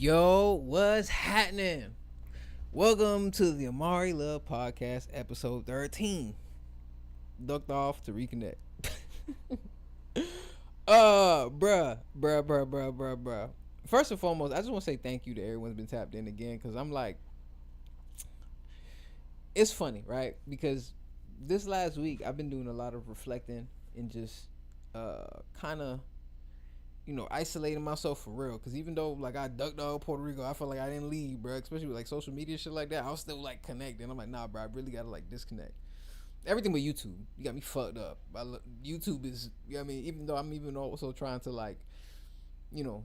Yo, what's happening? Welcome to the Amaury Love Podcast, episode 13. Ducked off to reconnect. Bruh. First and foremost, I just want to say thank you to everyone's been tapped in again, because I'm like, it's funny, right? Because this last week, I've been doing a lot of reflecting and just kind of isolating myself for real. Cause even though like I ducked out Puerto Rico, I felt like I didn't leave, bro. Especially with like social media shit like that, I was still like connected. I'm like, nah, bro, I really gotta like disconnect. Everything but YouTube, you got me fucked up. YouTube is, you know what I mean. Even though I'm even also trying to like, you know,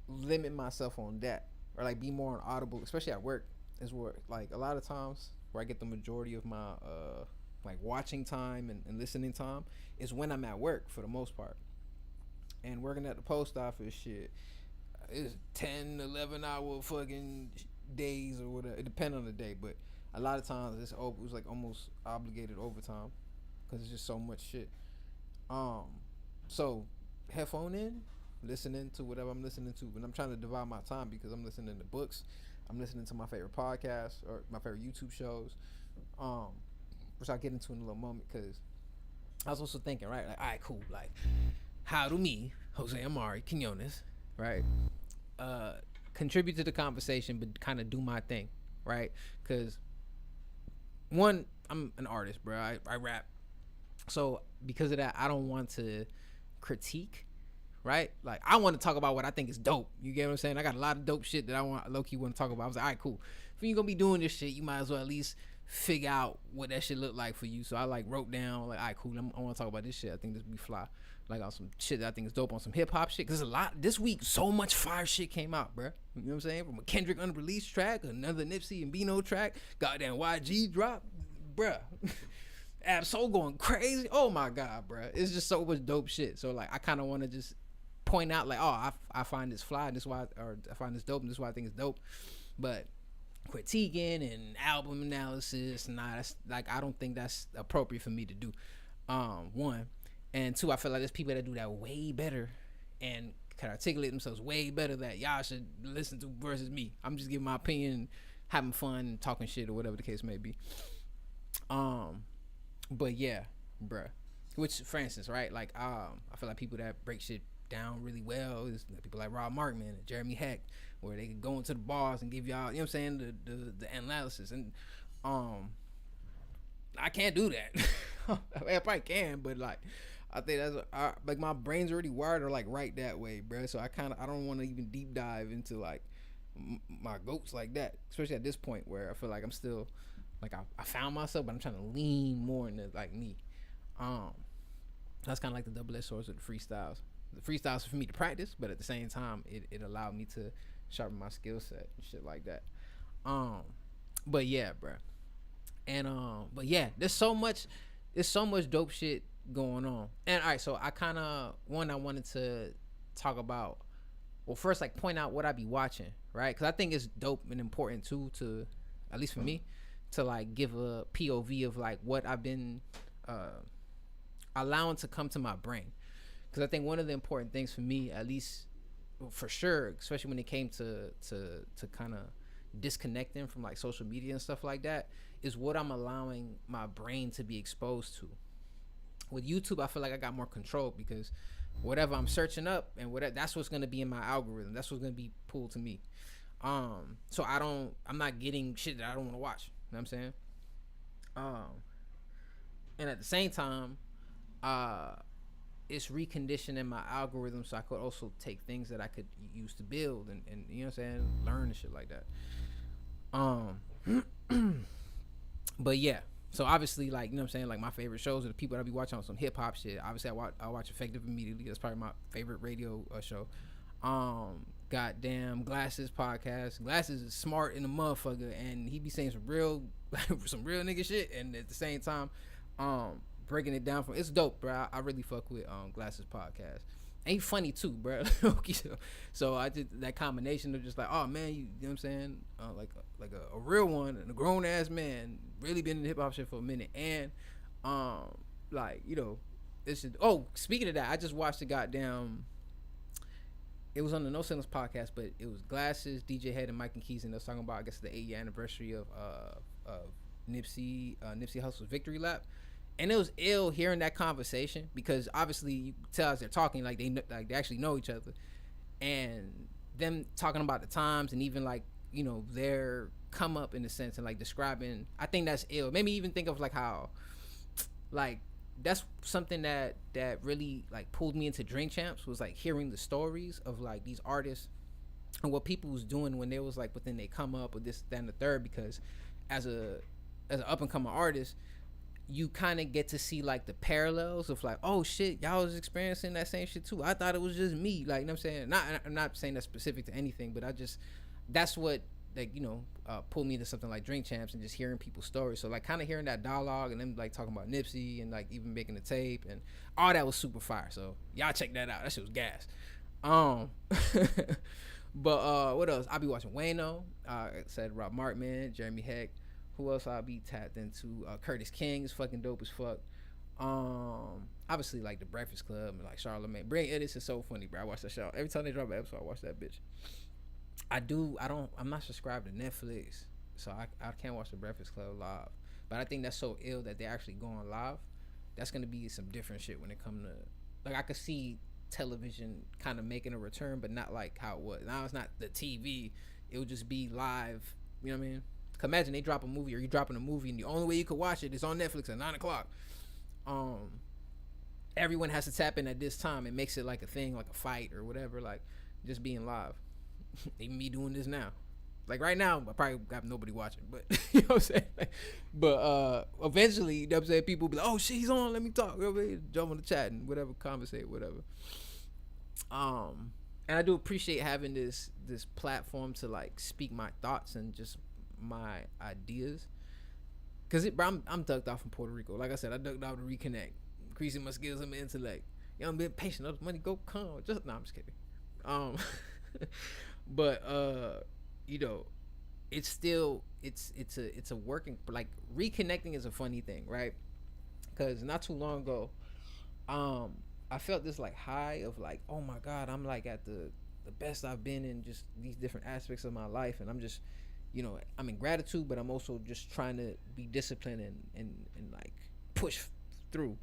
limit myself on that or like be more on audible, especially at work. Is where like a lot of times where I get the majority of my like watching time and listening time is when I'm at work for the most part. And working at the post office, shit, it's 10, 11 hour fucking days or whatever. It depends on the day, but a lot of times it was like almost obligated overtime because it's just so much shit. Um, so headphone in, listening to whatever I'm listening to, and I'm trying to divide my time because I'm listening to books, I'm listening to my favorite podcasts or my favorite YouTube shows, um, which I'll get into in a little moment because I was also thinking, right, like, all right, cool, like, how do me, Jose Amaury Quinones, right, contribute to the conversation, but kind of do my thing, right? Because one, I'm an artist, bro. I rap, so because of that, I don't want to critique, right? Like I want to talk about what I think is dope. You get what I'm saying? I got a lot of dope shit that I want low key want to talk about. I was like, all right, cool. If you're gonna be doing this shit, you might as well at least figure out what that shit look like for you. So I like wrote down like, all right, cool. I want to talk about this shit. I think this would be fly. Like on some shit that I think is dope, on some hip hop shit. Cause a lot this week, so much fire shit came out, bro. You know what I'm saying? From a Kendrick unreleased track, another Nipsey and Bino track, goddamn YG drop, bruh. Absol going crazy. Oh my god, bruh. It's just so much dope shit. So like, I kind of want to just point out like, oh, I find this fly, and this is why, or I find this dope, and this is why I think it's dope. But critiquing and album analysis, nah, that's like, I don't think that's appropriate for me to do. One. And two, I feel like there's people that do that way better and can articulate themselves way better that y'all should listen to versus me. I'm just giving my opinion, having fun, talking shit or whatever the case may be. But yeah, bruh. Which, for instance, right? Like, I feel like people that break shit down really well is people like Rob Markman and Jeremy Heck, where they can go into the bars and give y'all, you know what I'm saying, the analysis. And I can't do that. I mean, I probably can, but like, I think that's like my brain's already wired or like right that way, bro. So I don't want to even deep dive into like my goats like that, especially at this point where I feel like I'm still like I found myself, but I'm trying to lean more into like me. That's kind of like the double-edged swords of the freestyles. The freestyles for me to practice, but at the same time, it allowed me to sharpen my skill set and shit like that. But yeah, bro. And but yeah, there's so much dope shit going on. And all right, so I wanted to talk about, well, first like point out what I be watching, right? Because I think it's dope and important too, to at least for me, to like give a POV of like what I've been allowing to come to my brain. Because I think one of the important things for me, at least for sure, especially when it came to kind of disconnecting from like social media and stuff like that, is what I'm allowing my brain to be exposed to. With YouTube, I feel like I got more control because whatever I'm searching up and whatever, that's what's gonna be in my algorithm. That's what's gonna be pulled to me. So I'm not getting shit that I don't want to watch. You know what I'm saying? And at the same time, it's reconditioning my algorithm so I could also take things that I could use to build and you know what I'm saying, learn and shit like that. But yeah, so obviously, like, you know what I'm saying, like my favorite shows are the people that I be watching on some hip hop shit. Obviously, I watch Effective immediately. That's probably my favorite radio show. Goddamn Glasses podcast. Glasses is smart in the motherfucker, and he be saying some real nigga shit, and at the same time, breaking it down it's dope, bro. I really fuck with Glasses podcast. And he funny too, bro. So I did that combination of just like, oh man, you know what I'm saying, like a real one and a grown ass man, really been in the hip hop shit for a minute, and like, you know, this shit. Oh, speaking of that, I just watched the goddamn it was on the No Ceilings podcast, but it was Glasses, DJ Head, and Mike and Keys, and they was talking about, I guess, the 8 year anniversary of Nipsey Hussle's Victory Lap, and it was ill hearing that conversation because obviously you can tell as they're talking like they actually know each other, and them talking about the times and even like their come up in a sense and like describing. I think that's ill. Made me even think of like how like that's something that really like pulled me into Drink Champs was like hearing the stories of like these artists and what people was doing when they was like within they come up with this, that, and the third. Because as an up and coming artist, you kind of get to see like the parallels of like, oh shit, y'all was experiencing that same shit too. I thought it was just me. Like, you know what I'm saying? I'm not saying that's specific to anything, but that's what like pulled me into something like Drink Champs and just hearing people's stories. So like kind of hearing that dialogue and them like talking about Nipsey and like even making the tape and all that was super fire. So y'all check that out. That shit was gas. But what else? I'll be watching Wayno. Said Rob Markman, Jeremy Heck. Who else I'll be tapped into? Curtis King is fucking dope as fuck. Obviously like the Breakfast Club and like Charlamagne. Bring It is so funny, bro. I watch that show every time they drop an episode. I watch that bitch. I'm not subscribed to Netflix, so I can't watch the Breakfast Club live. But I think that's so ill that they're actually going live. That's gonna be some different shit when it come to like I could see television kind of making a return, but not like how it was. Now it's not the TV. It would just be live. You know what I mean? Imagine they drop a movie or you dropping a movie and the only way you could watch it is on Netflix at 9:00. Everyone has to tap in at this time. It makes it like a thing, like a fight or whatever, like just being live. Even me doing this now. Like right now, I probably got nobody watching, but you know what I'm saying? Like, but eventually, you know what I'm saying, people be like, oh shit, he's on, let me talk. You know what I mean? Jump on the chat and whatever, conversate, whatever. And I do appreciate having this platform to like speak my thoughts and just my ideas. Cause I'm ducked off from Puerto Rico. Like I said, I ducked off to Reconnect, increasing my skills and my intellect. You know, I'm being patient. Other money go come. No, I'm just kidding. But it's still it's a working, like reconnecting is a funny thing, right? Because not too long ago, I felt this like high of like, oh my god, I'm like at the best I've been in just these different aspects of my life, and I'm just I'm in gratitude, but I'm also just trying to be disciplined and like push through.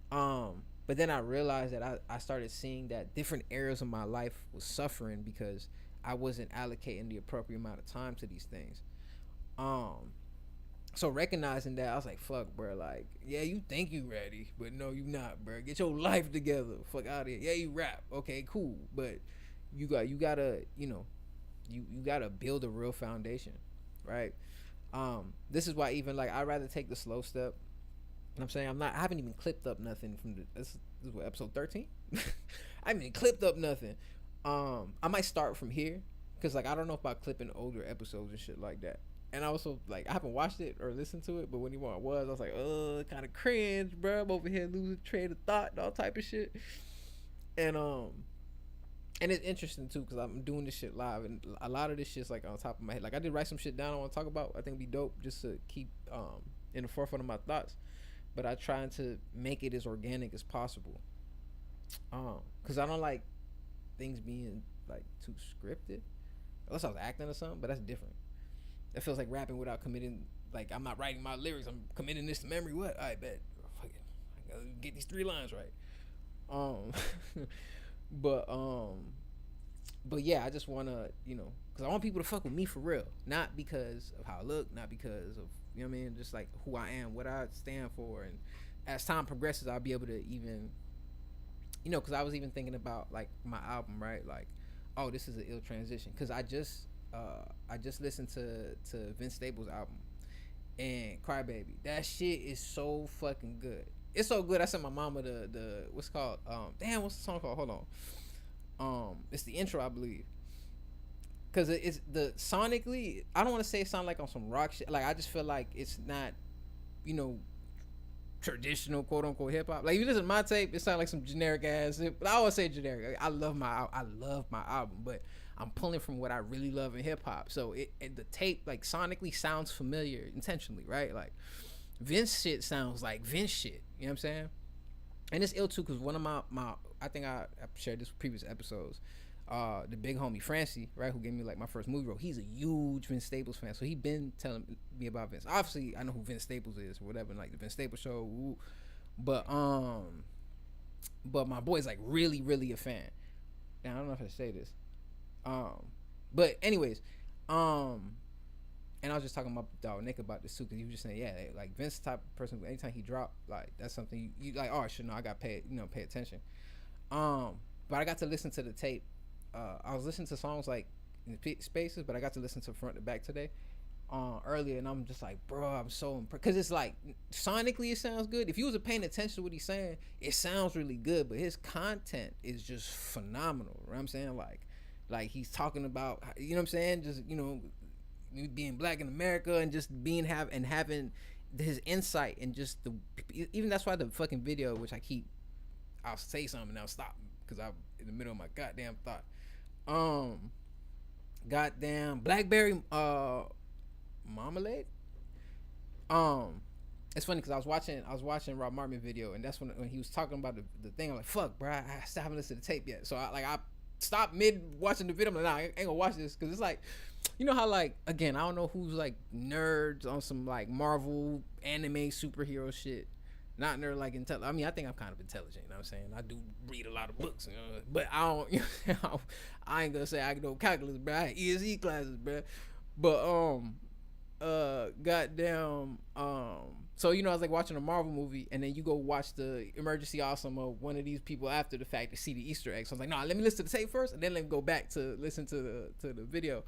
But then I realized that I started seeing that different areas of my life was suffering because I wasn't allocating the appropriate amount of time to these things. So recognizing that, I was like, fuck, bro, like, yeah, you think you ready, but no, you not, bro. Get your life together. Fuck out of here. Yeah, you rap. Okay, cool. But you gotta build a real foundation, right? This is why even like I'd rather take the slow step. I'm saying I haven't even clipped up nothing from this is what, episode 13? I haven't even clipped up nothing. I might start from here because like I don't know about clipping older episodes and shit like that. And I also like I haven't watched it or listened to it, but when I was like, oh, kind of cringe, bro. I'm over here losing train of thought and all type of shit. And it's interesting too because I'm doing this shit live, and a lot of this shit's like on top of my head. Like I did write some shit down I want to talk about. I think it'd be dope just to keep in the forefront of my thoughts. But I trying to make it as organic as possible. Cause I don't like things being like too scripted. Unless I was acting or something, but that's different. It feels like rapping without committing. Like I'm not writing my lyrics. I'm committing this to memory. What? I bet. Fuck it. I gotta get these 3 lines right. But yeah, I just wanna, cause I want people to fuck with me for real. Not because of how I look, not because of, you know what I mean, just like who I am, what I stand for. And as time progresses, I'll be able to even, cause I was even thinking about like my album, right? Like, oh, this is an ill transition. Cause I just listened to Vince Staples' album and Crybaby. That shit is so fucking good. It's so good. I sent my mama the what's it called? What's the song called? Hold on. It's the intro, I believe. Cause it's the sonically, I don't want to say it sound like on some rock shit. Like I just feel like it's not, traditional quote unquote hip hop. Like if you listen to my tape, it sounds like some generic ass. But I always say generic. I love my album, but I'm pulling from what I really love in hip hop. So the tape like sonically sounds familiar intentionally, right? Like Vince shit sounds like Vince shit. You know what I'm saying? And it's ill too, cause one of my I think I shared this with previous episodes. The big homie Francie, right, who gave me like my first movie role, he's a huge Vince Staples fan, so he been telling me about Vince. Obviously, I know who Vince Staples is or whatever, like the Vince Staples show. Woo. But but my boy's like really, really a fan. Now I don't know if I say this. But anyways, and I was just talking about dog Nick about this too, because he was just saying, yeah, like Vince type of person. Anytime he drop, like that's something you like. Oh, I should know. I got pay attention. But I got to listen to the tape. I was listening to songs like in spaces, but I got to listen to front to back today. Earlier, and I'm just like, bro, I'm so impressed, because it's like sonically it sounds good. If you was paying attention to what he's saying, it sounds really good, but his content is just phenomenal. You know what I'm saying? Like he's talking about, you know what I'm saying, just, you know, being black in America, and just having his insight, and just even that's why the fucking video, which I'll say something and I'll stop because I'm in the middle of my goddamn thought. Goddamn blackberry marmalade. It's funny because I was watching Rob Martin video, and that's when he was talking about the thing. I'm like, fuck, bro, I still haven't listened to the tape yet. So I stopped mid watching the video. I'm like, nah, I ain't gonna watch this, because it's like, you know how, like, again, I don't know who's like nerds on some like Marvel anime superhero shit. Not nerd like intelligent. I mean, I think I'm kind of intelligent. You know what I'm saying? I do read a lot of books, but I don't. You know, I ain't gonna say I can know calculus, bro. I had ESE classes, bro. But goddamn. So, you know, I was like watching a Marvel movie, and then you go watch the emergency awesome of one of these people after the fact to see the Easter eggs. So I was like, nah, let me listen to the tape first, and then let me go back to listen to the video.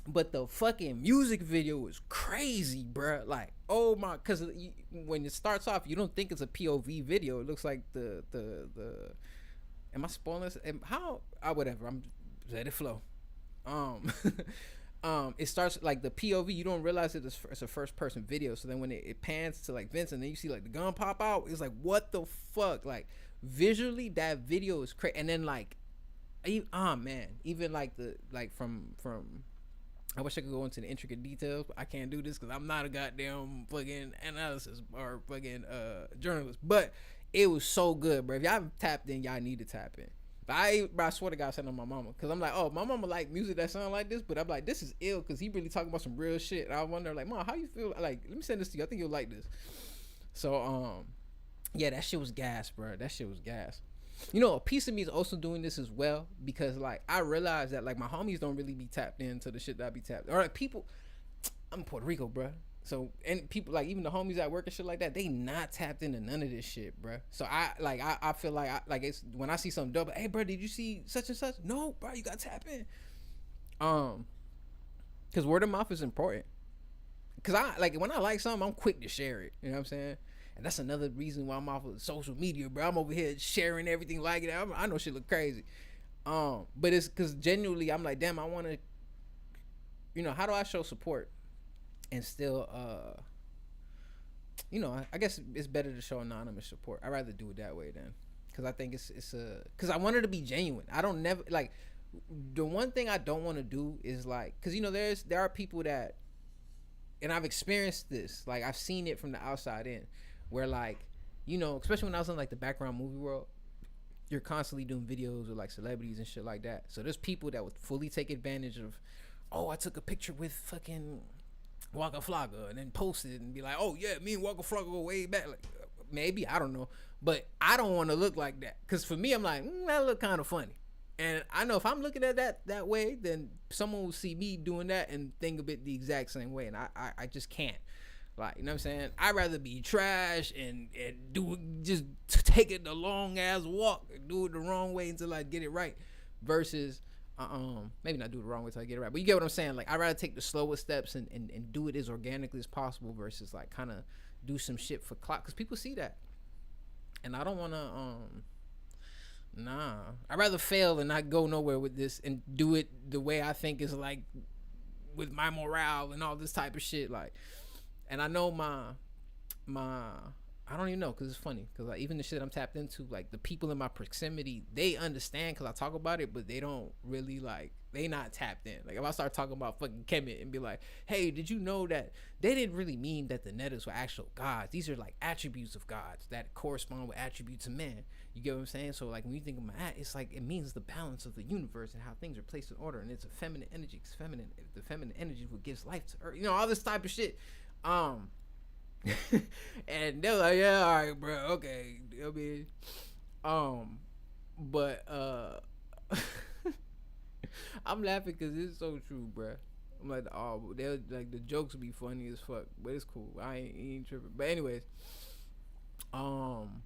But the fucking music video is crazy, bruh. Like, oh my, because when it starts off, you don't think it's a POV video. It looks like the am I spoiling this? How? Whatever. I'm let it flow. It starts like the POV. You don't realize it's a first person video. So then when it pans to like Vince, and then you see like the gun pop out, it's like, what the fuck? Like visually, that video is crazy. And then like, man, even like from. I wish I could go into the intricate details, but I can't do this because I'm not a goddamn fucking analysis or fucking journalist. But it was so good, bro. If y'all haven't tapped in, y'all need to tap in. But I swear to God, I said on my mama, because I'm like, oh, my mama like music that sound like this, but I'm like, this is ill, because he really talking about some real shit. And I wonder, like, Mom, how you feel? Like, let me send this to you. I think you'll like this. So, yeah, that shit was gas, bro. That shit was gas. You know, a piece of me is also doing this as well, because like I realize that like my homies don't really be tapped into the shit that I be tapped. Or like people, I'm in Puerto Rico, bro. So, and people like even the homies at work and shit like that, they not tapped into none of this shit, bro. So I feel like it's when I see something dope, hey, bro, did you see such and such? No, bro, you gotta tap in. Because word of mouth is important. Because I like when I like something, I'm quick to share it. You know what I'm saying? And that's another reason why I'm off of social media, bro. I'm over here sharing everything like it. I know shit look crazy. But it's because genuinely, I'm like, damn, I want to, you know, how do I show support and still, you know, I guess it's better to show anonymous support. I'd rather do it that way then. Because I think because I want it to be genuine. I don't never, like, the one thing I don't want to do is like, because, you know, there are people that, and I've experienced this, like, I've seen it from the outside in. Where like, you know, especially when I was in like the background movie world, you're constantly doing videos with like celebrities and shit like that. So there's people that would fully take advantage of, oh, I took a picture with fucking Waka Flocka and then post it and be like, oh yeah, me and Waka Flocka go way back. Like, maybe, I don't know, but I don't want to look like that, because for me, I'm like, that look kind of funny. And I know if I'm looking at that way, then someone will see me doing that and think of it the exact same way, and I just can't. Like, you know what I'm saying? I'd rather be trash and do it, just take it the long ass walk and do it the wrong way until I get it right, versus maybe not do it the wrong way until I get it right, but you get what I'm saying? Like, I'd rather take the slower steps and do it as organically as possible, versus like kind of do some shit for clout, because people see that, and I don't want to I'd rather fail and not go nowhere with this and do it the way I think is like with my morale and all this type of shit. Like, and I know my I don't even know, because it's funny, because like even the shit I'm tapped into, like the people in my proximity, they understand because I talk about it, but they don't really like, they not tapped in. Like if I start talking about fucking Kemet and be like, hey, did you know that they didn't really mean that the Nettas were actual gods? These are like attributes of gods that correspond with attributes of men. You get what I'm saying? So like when you think of Ma'at, it's like it means the balance of the universe and how things are placed in order, and it's a feminine energy. Cause the feminine energy is what gives life to Earth. You know, all this type of shit. Um, and they're like, yeah, all right, bro, okay. I mean, but I'm laughing because it's so true, bro. I'm like, oh, they're like the jokes be funny as fuck, but it's cool. I ain't tripping. But anyways, um,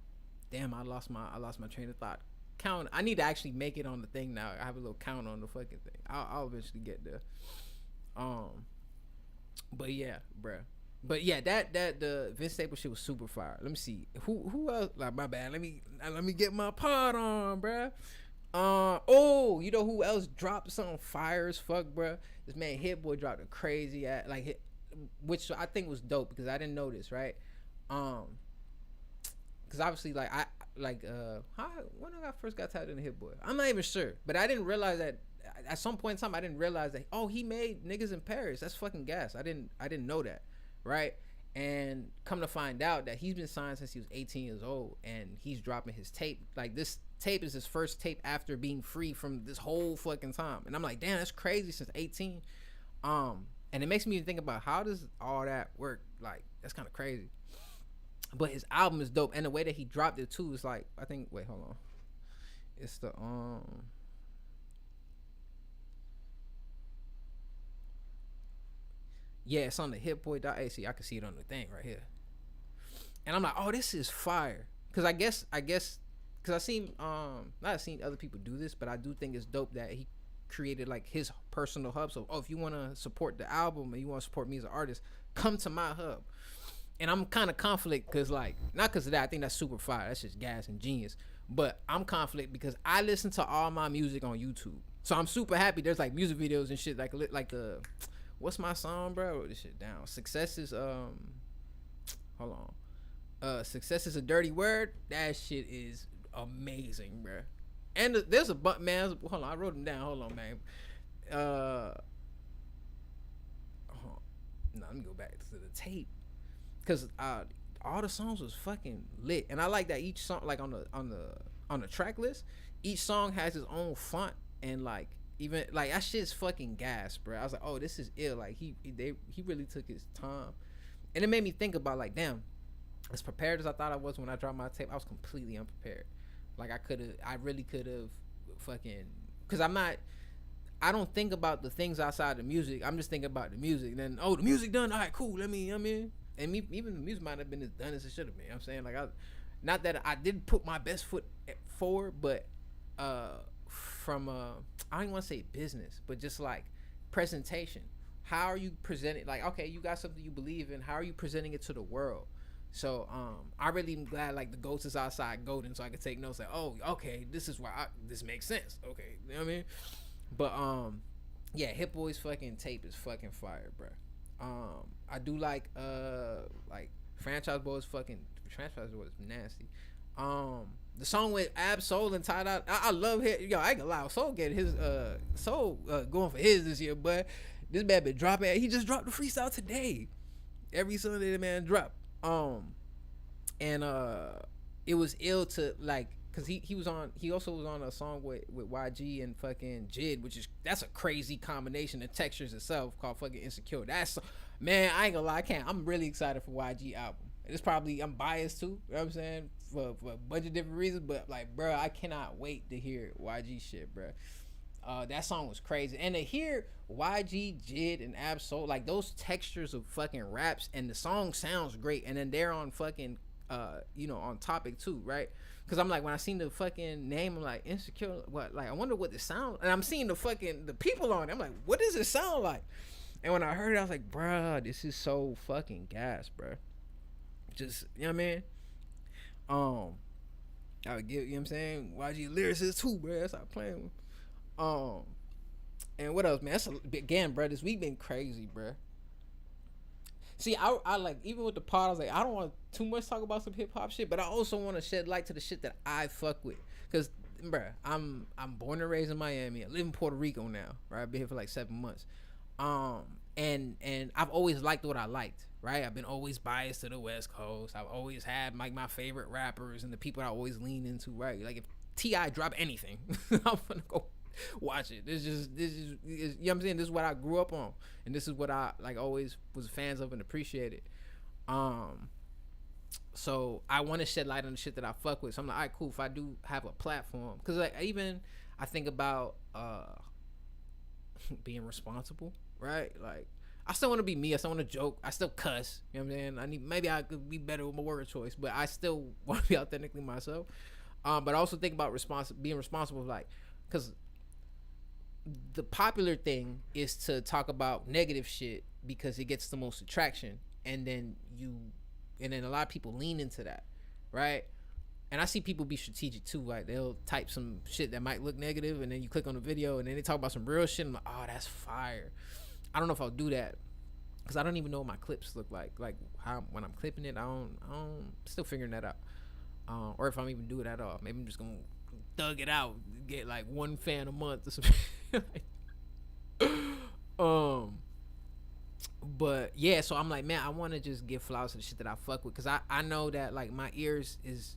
damn, I lost my train of thought. Count. I need to actually make it on the thing now. I have a little count on the fucking thing. I'll eventually get there. Um, but yeah, bruh. But yeah, that the Vince Staples shit was super fire. Let me see who else. Like my bad. Let me get my pod on, bruh. Oh, you know who else dropped something fire as fuck, bruh? This man Hit Boy dropped a crazy ass which I think was dope because I didn't know this, right? Because obviously like when I first got tapped into Hit Boy, I'm not even sure, but I didn't realize that at some point in time I didn't realize that he made Niggas in Paris. That's fucking gas. I didn't know that, right? And come to find out that he's been signed since he was 18 years old, and he's dropping his tape. Like this tape is his first tape after being free from this whole fucking time. And I'm like, damn, that's crazy since 18. And it makes me think about how does all that work? Like that's kind of crazy. But his album is dope, and the way that he dropped it too is like, I think. Wait, hold on. It's the yeah, it's on the hitboy.ac. I can see it on the thing right here. And I'm like, oh, this is fire. Cause I guess, cause I seen not seen other people do this, but I do think it's dope that he created like his personal hub. So, if you want to support the album and you want to support me as an artist, come to my hub. And I'm kind of conflict because like, not because of that, I think that's super fire. That's just gas and genius. But I'm conflict because I listen to all my music on YouTube. So I'm super happy. There's like music videos and shit like the. What's my song, bro? I wrote this shit down. Success is hold on. Success is a dirty word. That shit is amazing, bro. And there's a man. Hold on, I wrote them down. Hold on, man. No, let me go back to the tape, cause all the songs was fucking lit, and I like that each song, like on the track list, each song has its own font, and like. Even like that shit's fucking gas, bro. I was like, oh, this is ill. Like he really took his time, and it made me think about like, damn, as prepared as I thought I was when I dropped my tape, I was completely unprepared. Like I really could have, fucking, cause I don't think about the things outside the music. I'm just thinking about the music. And then the music done. All right, cool. I'm in. And even the music might have been as done as it should have been. You know what I'm saying, like not that I didn't put my best foot forward, but from I don't even want to say business, but just like presentation. How are you presenting? Like, okay, you got something you believe in. How are you presenting it to the world? So I really am glad like the ghost is outside golden, so I can take notes. Like, oh, okay, this is why this makes sense. Okay, you know what I mean? But yeah, Hit Boy's fucking tape is fucking fire, bro. I do like Franchise Boy is nasty. The song with Ab Soul and Tied Out, I love it. Yo, I ain't gonna lie, Soul getting his Soul going for his this year, but this man been dropping. He just dropped the freestyle today. Every Sunday the man dropped. And it was ill to like, cause he also was on a song with YG and fucking Jid, that's a crazy combination of textures itself called fucking Insecure. That's, man, I ain't gonna lie, I'm really excited for YG album. It's probably, I'm biased too, you know what I'm saying, for a bunch of different reasons, but like, bro, I cannot wait to hear YG shit, bro. That song was crazy, and to hear YG, Jid, and Ab Soul, like those textures of fucking raps, and the song sounds great, and then they're on fucking on topic too, right? Because I'm like, when I seen the fucking name, I'm like, Insecure, what, like, I wonder what this sound, and I'm seeing the people on it, I'm like, what does it sound like? And when I heard it, I was like, bruh, this is so fucking gas, bruh. Just, you know what I mean? I would give, you know what I'm saying, YG lyricist too, bruh. That's not playing with. And what else, man? Again, bruh, this week been crazy, bruh. See, I like, even with the pod, I was like, I don't want too much talk about some hip hop shit, but I also want to shed light to the shit that I fuck with. Cause, bruh, I'm born and raised in Miami. I live in Puerto Rico now, right? I've been here for like 7 months. And I've always liked what I liked, right? I've been always biased to the West Coast. I've always had like my favorite rappers and the people I always lean into, right? Like if Ti drop anything, I'm gonna go watch it. You know what I'm saying? This is what I grew up on, and this is what I like always was fans of and appreciated. Um, so I want to shed light on the shit that I fuck with. So I'm like, all right, cool. If I do have a platform, because like I think about being responsible, right? Like I still want to be me. I still want to joke. I still cuss. You know what I'm saying? Maybe I could be better with my word choice, but I still want to be authentically myself. But I also think about being responsible, like, because the popular thing is to talk about negative shit because it gets the most attraction, and then a lot of people lean into that, right? And I see people be strategic too. Like they'll type some shit that might look negative, and then you click on the video, and then they talk about some real shit. And I'm like, oh, that's fire. I don't know if I'll do that because I don't even know what my clips look like. Like how when I'm clipping it, I don't still figuring that out. Or if I'm even do it at all. Maybe I'm just gonna thug it out, get like one fan a month or something. But yeah, so I'm like, man, I want to just give flowers to the shit that I fuck with, because I know that like my ears is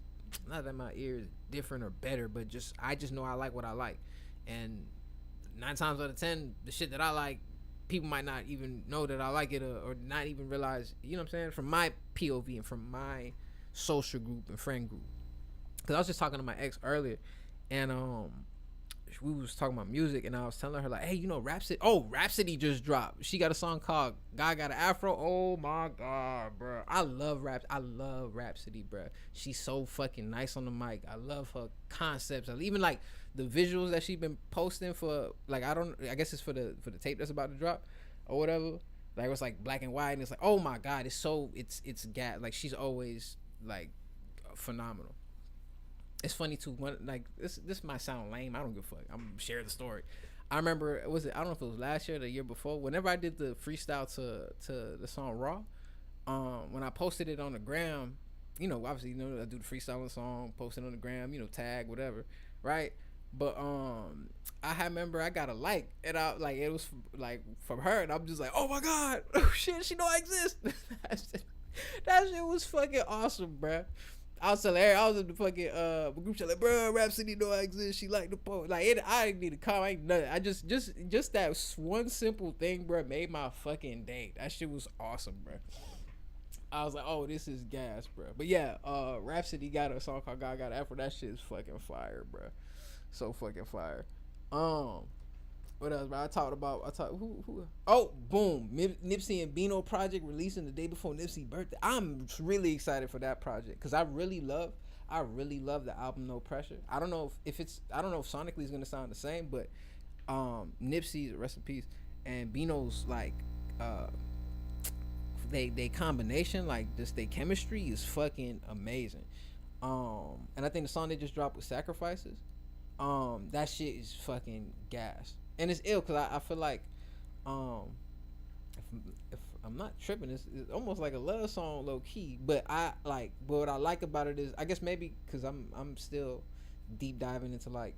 not that my ears different or better, but I just know I like what I like, and 9 times out of 10, the shit that I like, people might not even know that I like it, or not even realize, you know what I'm saying, from my POV and from my social group and friend group. Because I was just talking to my ex earlier, and we was talking about music, and I was telling her like, hey, you know, Rhapsody just dropped. She got a song called "God Got an Afro." Oh my god, bro, I love Rhapsody, bro. She's so fucking nice on the mic. I love her concepts. I even like the visuals that she been posting for, like, I guess it's for the tape that's about to drop or whatever. Like, it's like black and white, and it's like, oh my god, it's gas. Like, she's always like phenomenal. It's funny too. Like this might sound lame. I don't give a fuck. I'm gonna share the story. I remember, I don't know if it was last year or the year before. Whenever I did the freestyle to the song Raw, when I posted it on the gram, you know, obviously, you know, I do the freestyling song, post it on the gram, you know, tag whatever, right? But I remember I got a like, and I like, it was like from her, and I'm just like, oh my god, oh shit, she know I exist. that shit was fucking awesome, bruh. I was telling her, I was in the fucking group chat like, bro, Rhapsody know I exist. She like the post. Like, I didn't need to call. I ain't nothing. I just that one simple thing, bro, made my fucking day. That shit was awesome, bro. I was like, oh, this is gas, bro. But yeah, Rhapsody got a song called "God Got an Afro." That shit is fucking fire, bro. So fucking fire. What else, bro? I talked who? Oh, boom! Nipsey and Beano project releasing the day before Nipsey's birthday. I'm really excited for that project because I really love the album No Pressure. I don't know if sonically it's gonna sound the same, but Nipsey's, rest in peace, and Beano's like they combination, like just their chemistry is fucking amazing. And I think the song they just dropped with Sacrifices, that shit is fucking gas. And it's ill because I feel like if I'm not tripping, it's almost like a love song low key. But what I like about it is, I guess maybe because I'm still deep diving into like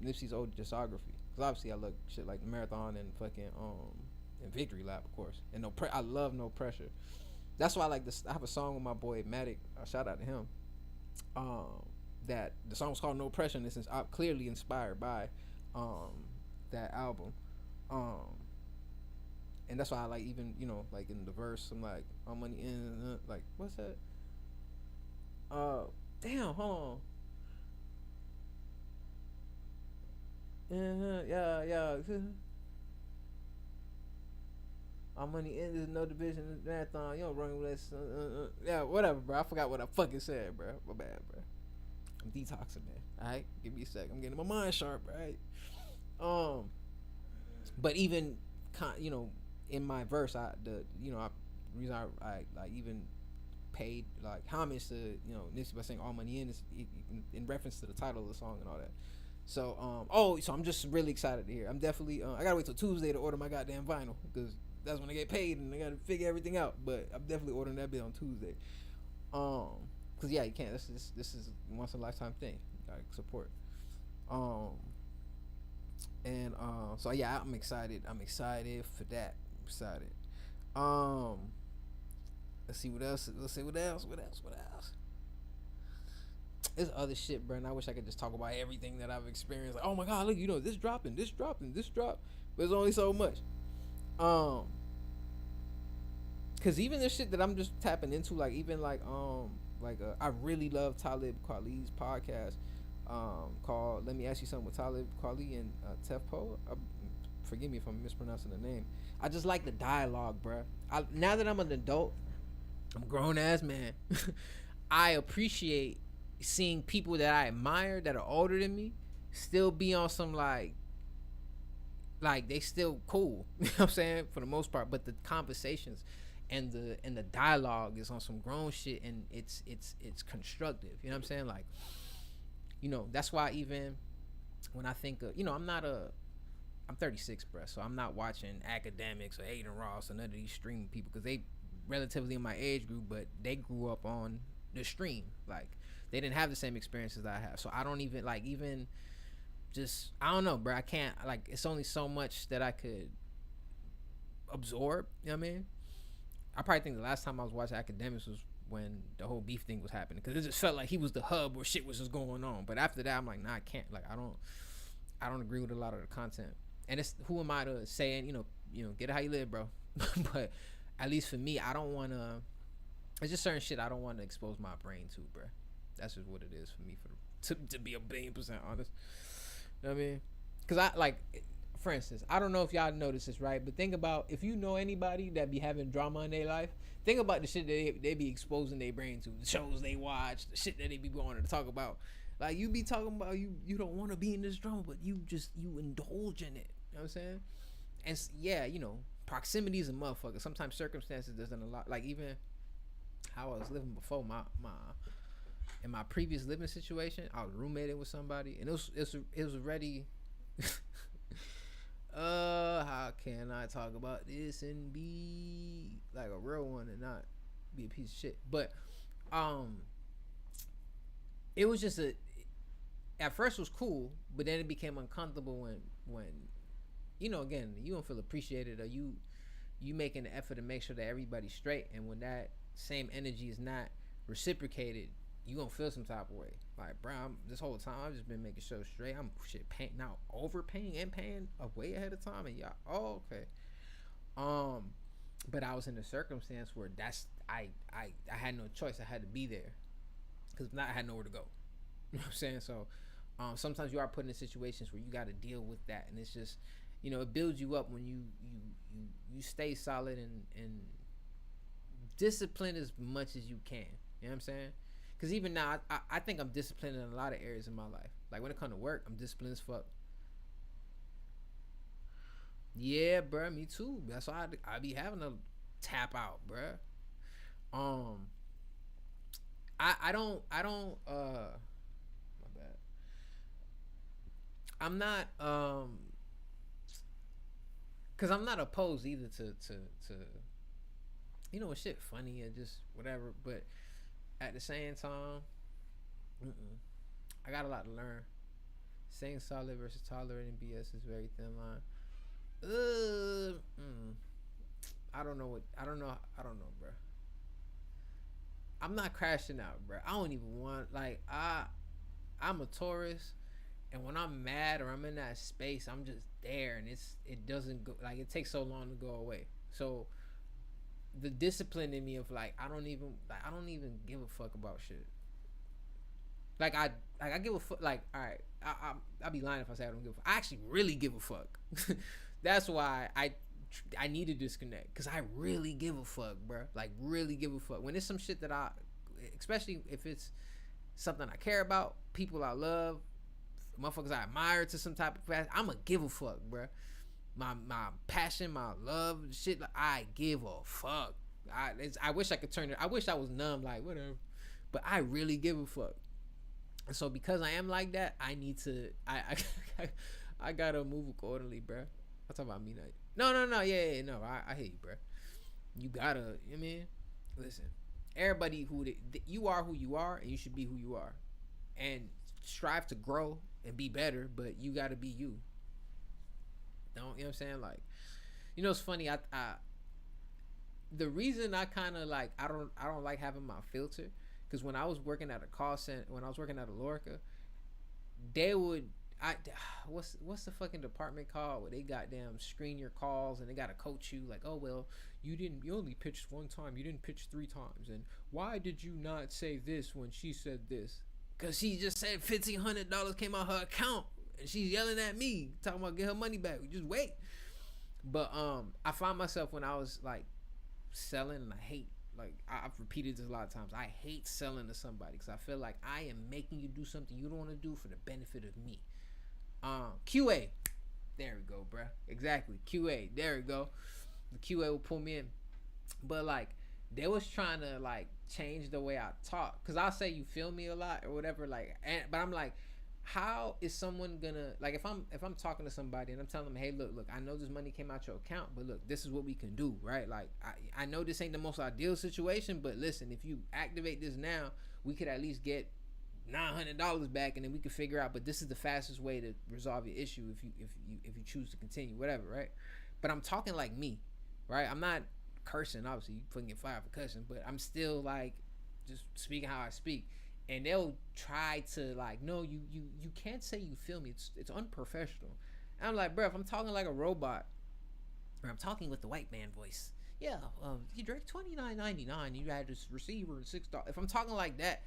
Nipsey's old discography. Because obviously I look shit like Marathon and fucking and Victory Lap, of course. And I love No Pressure. That's why I like this. I have a song with my boy Matic. Shout out to him. That the song was called No Pressure, and it's clearly inspired by that album. And that's why I like, even, you know, like in the verse, I'm like, all money in, like, what's that? Damn, hold on. Yeah. All money in, there's no division, marathon, you don't run with this. Yeah, whatever, bro. I forgot what I fucking said, bro. My bad, bro. I'm detoxing, man. Alright, give me a sec. I'm getting my mind sharp, right? But even, you know, in my verse, the reason I even paid like homage to, you know, Nipsey by saying all money in is in reference to the title of the song and all that. So so I'm just really excited to hear. I'm definitely I gotta wait till Tuesday to order my goddamn vinyl because that's when I get paid and I gotta figure everything out. But I'm definitely ordering that bit on Tuesday. Cause yeah, you can't. This is once in a lifetime thing. You gotta support. So yeah, I'm excited. I'm excited for that. I'm excited. Let's see what else. Let's see what else. What else? What else? There's other shit, bro. And I wish I could just talk about everything that I've experienced. Like, oh my god, look, this dropping, this dropping, this drop. But it's only so much. Um, Cause even the shit that I'm just tapping into, like even I really love Talib Kweli's podcast, called "Let Me Ask You Something" with Talib Kweli and Tefpo. Forgive me if I'm mispronouncing the name. I just like the dialogue, bruh. Now that I'm an adult, I'm a grown ass man. I appreciate seeing people that I admire that are older than me still be on some like they still cool. You know what I'm saying? For the most part, but the conversations and the dialogue is on some grown shit, and it's constructive. You know what I'm saying? Like, that's why even when I think of, I'm 36, bro, so I'm not watching academics or Aiden Ross or none of these streaming people, because they relatively in my age group, but they grew up on the stream. Like, they didn't have the same experiences that I have, so I don't even just, I don't know, bro. I can't, like, it's only so much that I could absorb. You know what I mean? I probably think the last time I was watching academics was when the whole beef thing was happening, because it just felt like he was the hub where shit was just going on. But after that, I'm like, nah, I can't. Like, I don't agree with a lot of the content. And it's, who am I to say, get it how you live, bro. But at least for me, I don't want to. It's just certain shit I don't want to expose my brain to, bro. That's just what it is for me. To be 1,000,000,000% honest. You know what I mean? Because for instance, I don't know if y'all notice this, right? But think about, if you know anybody that be having drama in their life, think about the shit that they be exposing their brain to, the shows they watch, the shit that they be going to talk about. Like, you be talking about you don't want to be in this drama, but you indulge in it. You know what I'm saying? And yeah, proximity is a motherfucker. Sometimes circumstances doesn't allow. Like, even how I was living before, in my previous living situation, I was roommating with somebody, and it was already. How can I talk about this and be like a real one and not be a piece of shit? But it was just at first it was cool, but then it became uncomfortable when again, you don't feel appreciated, or you making an effort to make sure that everybody's straight, and when that same energy is not reciprocated, you gonna feel some type of way. Like, bro, this whole time I've just been making sure straight. I'm paying, now overpaying and paying way ahead of time, and y'all, okay. But I was in a circumstance where I had no choice. I had to be there, because if not, I had nowhere to go. You know what I'm saying? So sometimes you are put in situations where you got to deal with that, and it's just, it builds you up when you stay solid and discipline as much as you can. You know what I'm saying? Because even now, I think I'm disciplined in a lot of areas in my life. Like, when it comes to work, I'm disciplined as fuck. Yeah, bro, me too. That's why I be having to tap out, bro. I don't my bad. I'm not because I'm not opposed either to shit funny or just whatever, but at the same time, I got a lot to learn. Saying solid versus tolerating BS is very thin line. I don't know, bro. I'm not crashing out, bro. I don't even want, like, I'm a Taurus, and when I'm mad or I'm in that space, I'm just there, and it doesn't go, like, it takes so long to go away. So the discipline in me of, like, I don't even give a fuck about shit. Like, I give a fuck. Like, all right, I'll be lying if I say I don't give a fuck. I actually really give a fuck. That's why I need to disconnect, because I really give a fuck, bro. Like, really give a fuck. When it's some shit that especially if it's something I care about, people I love, motherfuckers I admire to some type of fashion, I'ma give a fuck, bro. My passion, my love, shit, like, I give a fuck. I wish I could turn it. I wish I was numb, like, whatever. But I really give a fuck. And so because I am like that, I need to. I gotta move accordingly, bro. I'm talking about me, like, no, yeah, no. I hear you, bro. You gotta. I mean, listen. Everybody you are who you are, and you should be who you are, and strive to grow and be better. But you gotta be you. Don't, you know what I'm saying? Like, it's funny. The reason I kind of like I don't like having my filter, because when I was working at a call center, when I was working at a Lorca, they would I what's the fucking department called where they goddamn screen your calls and they gotta coach you like, oh well, you only pitched one time, you didn't pitch three times, and why did you not say this when she said this? Cause she just said $1,500 came out her account and she's yelling at me talking about get her money back. Just wait. But I find myself when I was like selling, and I hate, like I've repeated this a lot of times, I hate selling to somebody because I feel like I am making you do something you don't want to do for the benefit of me. QA, there we go, bruh. Exactly, QA, there we go. The QA will pull me in, but like they was trying to like change the way I talk, because I'll say you feel me a lot or whatever, like, but I'm like, how is someone gonna, like, if I'm talking to somebody and I'm telling them, hey, look, I know this money came out your account, but look, this is what we can do, right? Like I know this ain't the most ideal situation, but listen, if you activate this now, we could at least get $900 back, and then we could figure out, but this is the fastest way to resolve your issue if you choose to continue, whatever, right? But I'm talking like me, right? I'm not cursing, obviously you couldn't get fired for cursing, but I'm still like just speaking how I speak. And they'll try to like, no, you can't say you feel me, it's unprofessional. And I'm like, bro, if I'm talking like a robot, or I'm talking with the white man voice, yeah, you direct $29.99, you had this receiver and $6. If I'm talking like that,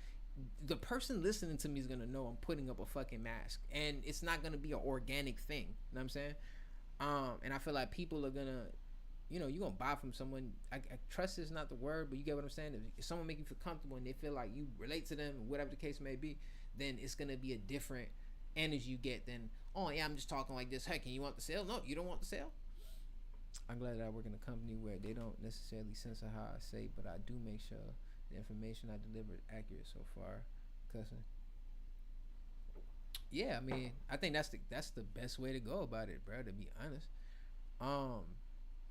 the person listening to me is gonna know I'm putting up a fucking mask, and it's not gonna be an organic thing. You know what I'm saying? And I feel like people are gonna, you know, you're gonna buy from someone. I trust is not the word, but you get what I'm saying. If someone make you feel comfortable and they feel like you relate to them, whatever the case may be, then it's gonna be a different energy you get than, oh yeah, I'm just talking like this. Hey, can you want the sale? No, you don't want the sale. I'm glad that I work in a company where they don't necessarily censor how I say, but I do make sure the information I deliver is accurate so far. Cussing. Yeah, I mean, I think that's the best way to go about it, bro. To be honest, um,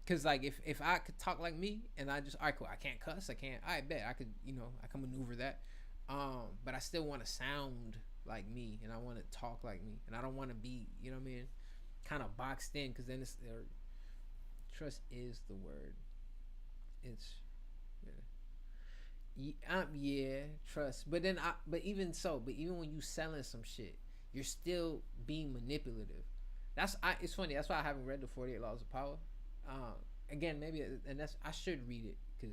cause like if I could talk like me and I just, all right, cool, I can't cuss, I can't, I bet I could, you know, I can maneuver that, but I still want to sound like me, and I want to talk like me, and I don't want to be, you know what I mean, kind of boxed in, cause then it's trust is the word. It's yeah, trust. But then but even so, but even when you selling some shit, you're still being manipulative. It's funny. That's why I haven't read the 48 Laws of Power. Again, maybe, and that's, I should read it,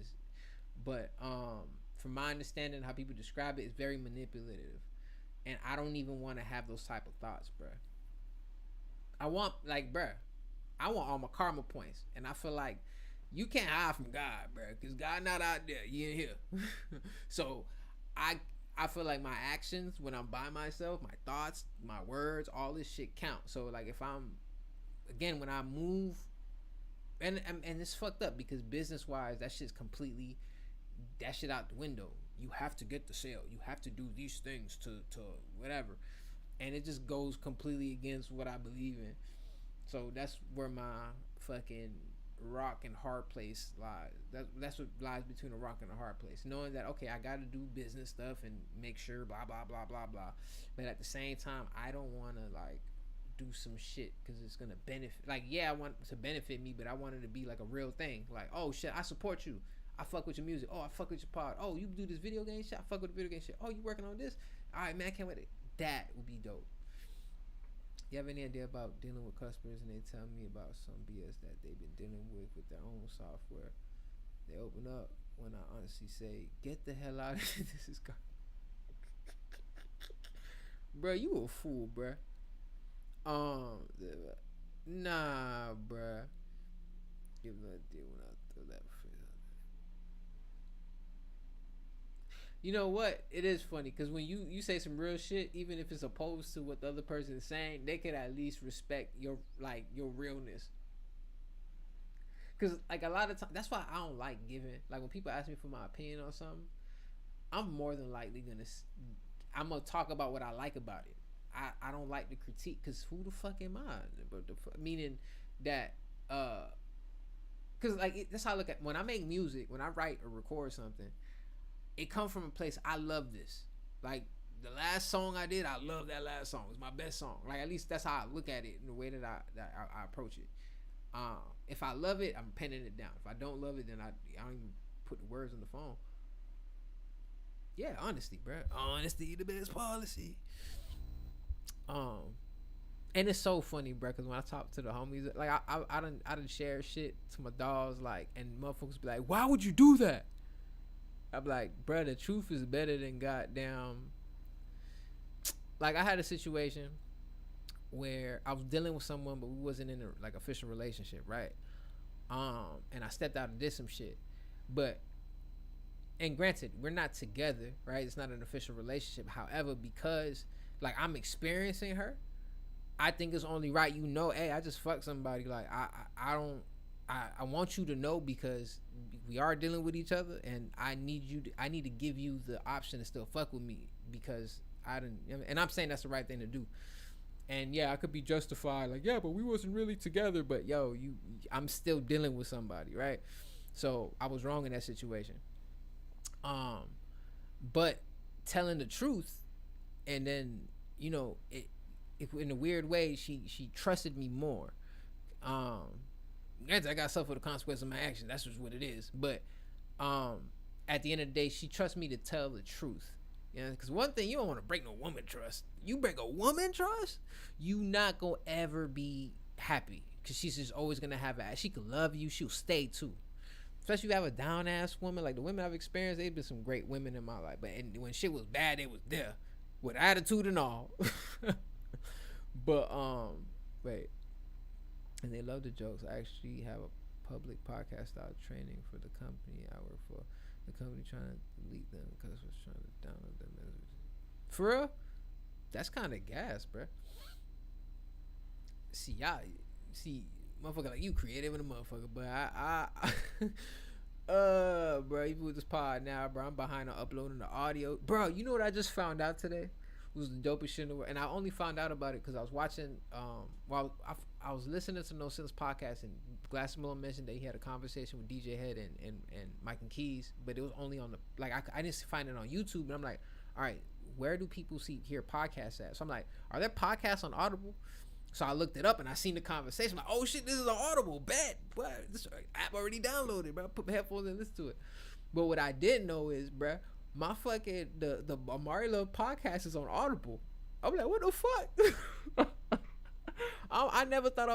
but from my understanding, how people describe it, it's very manipulative, and I don't even want to have those type of thoughts, bruh. I want, like, bruh, I want all my karma points, and I feel like you can't hide from God, bro, because God not out there. You ain't here. So I feel like my actions when I'm by myself, my thoughts, my words, all this shit count. So like if I'm, again, when I move, and it's fucked up because business wise, that shit's completely, that shit out the window. You have to get the sale. You have to do these things to whatever, and it just goes completely against what I believe in. So that's where my fucking rock and hard place lies. That's what lies between a rock and a hard place. Knowing that, okay, I got to do business stuff and make sure blah blah blah blah blah, but at the same time, I don't want to like do some shit because it's gonna benefit. Like, yeah, I want to benefit me, but I want it to be like a real thing. Like, oh shit, I support you. I fuck with your music. Oh, I fuck with your pod. Oh, you do this video game shit. I fuck with the video game shit. Oh, you working on this? All right, man, I can't wait. That would be dope. You have any idea about dealing with customers and they tell me about some BS that they've been dealing with their own software? They open up when I honestly say, get the hell out of here. This is God. Bro, you a fool, bro. Nah, bro. Give no idea when I throw that. You know what? It is funny because when you say some real shit, even if it's opposed to what the other person is saying, they could at least respect your realness. Because like a lot of times, that's why I don't like giving. Like when people ask me for my opinion on something, I'm more than likely I'm gonna talk about what I like about it. I don't like the critique because who the fuck am I? But meaning that because like that's how I look at when I make music, when I write or record something. It comes from a place, I love this. Like the last song I did, I love that last song. It's my best song. Like at least that's how I look at it in the way that I approach it. If I love it, I'm penning it down. If I don't love it, then I don't even put the words on the phone. Yeah, honesty, bro. Honesty, the best policy. Um, and it's so funny, bro, because when I talk to the homies, like I done share shit to my dogs, like, and motherfuckers be like, "Why would you do that?" I'm like, bro, the truth is better than goddamn. Like, I had a situation where I was dealing with someone, but we wasn't in a like official relationship, right? And I stepped out and did some shit, but and granted, we're not together, right? It's not an official relationship. However, because like I'm experiencing her, I think it's only right, hey, I just fucked somebody. Like I don't I want you to know, because we are dealing with each other, and I need to give you the option to still fuck with me, because I didn't, and I'm saying that's the right thing to do. And yeah, I could be justified, like, yeah, but we wasn't really together. But yo, I'm still dealing with somebody, right? So I was wrong in that situation. Um, but telling the truth, and then if in a weird way she trusted me more. I got to suffer the consequence of my action. That's just what it is. But at the end of the day, she trusts me to tell the truth. Because one thing, you don't want to break no woman trust. You break a woman trust, you not gonna ever be happy, because she's just always gonna have she could love you, she'll stay too. Especially if you have a down ass woman, like the women I've experienced, they've been some great women in my life. But when shit was bad, they was there with attitude and all. But wait, and they love the jokes. I actually have a public podcast style training for the company I work for. The company trying to delete them because it was trying to download them. For real? That's kind of gas, bro. See, motherfucker, like, you creative in a motherfucker, but bro, even with this pod now, bro, I'm behind on uploading the audio. Bro, you know what I just found out today? It was the dopest shit in the world, and I only found out about it because I was watching, I was listening to No Sense podcast, and Glass Miller mentioned that he had a conversation with DJ Head and Mike and Keys, but it was only on the, like, I didn't find it on YouTube, and I'm like, all right, where do people hear podcasts at? So I'm like, are there podcasts on Audible? So I looked it up and I seen the conversation. I'm like, oh shit, this is on Audible. Bet. What? This app already downloaded, bro. Put my headphones in and listen to it. But what I didn't know is, bro, my fucking the Amaury Love podcast is on Audible. I'm like, what the fuck? I never thought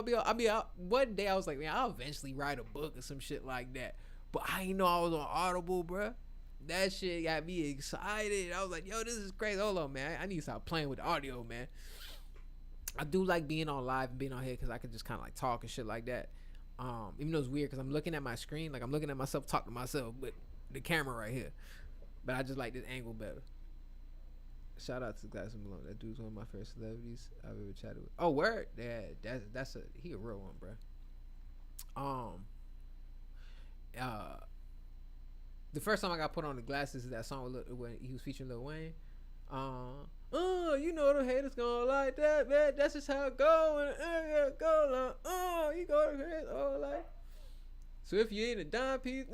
one day I was like, man, I'll eventually write a book or some shit like that. But I didn't know I was on Audible, bro. That shit got me excited. I was like, yo, this is crazy. Hold on, man. I need to stop playing with the audio, man. I do like being on live and being on here because I can just kind of like talk and shit like that. Even though it's weird because I'm looking at my screen, like I'm looking at myself talk to myself, but the camera right here. But I just like this angle better. Shout out to Glass Malone. That dude's one of my favorite celebrities I've ever chatted with. Oh, word? Yeah, he a real one, bro. The first time I got put on the glasses is that song when he was featuring Lil Wayne. You know the haters gonna like that, man. That's just how it go. And go like, you go to haters all like. So if you ain't a dime piece,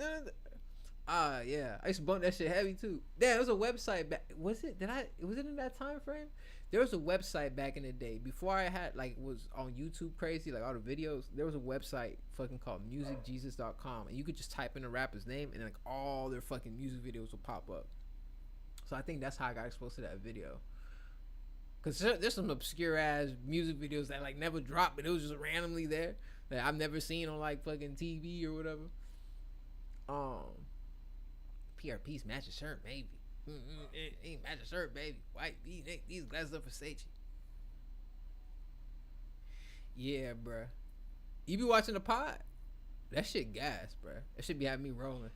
yeah, I used to bump that shit heavy too. There was a website back. Was it in that time frame? There was a website back in the day before I had was on YouTube crazy, like all the videos. There was a website fucking called musicjesus.com, and you could just type in a rapper's name and like all their fucking music videos will pop up. So I think that's how I got exposed to that video. Cause there's some obscure ass music videos that like never dropped, but it was just randomly there that I've never seen on like fucking TV or whatever. PRP's matching shirt, maybe. Ain't matching shirt, baby. White these glasses are for Versace. Yeah, bruh. You be watching the pod? That shit gas, bruh. That shit be having me rolling.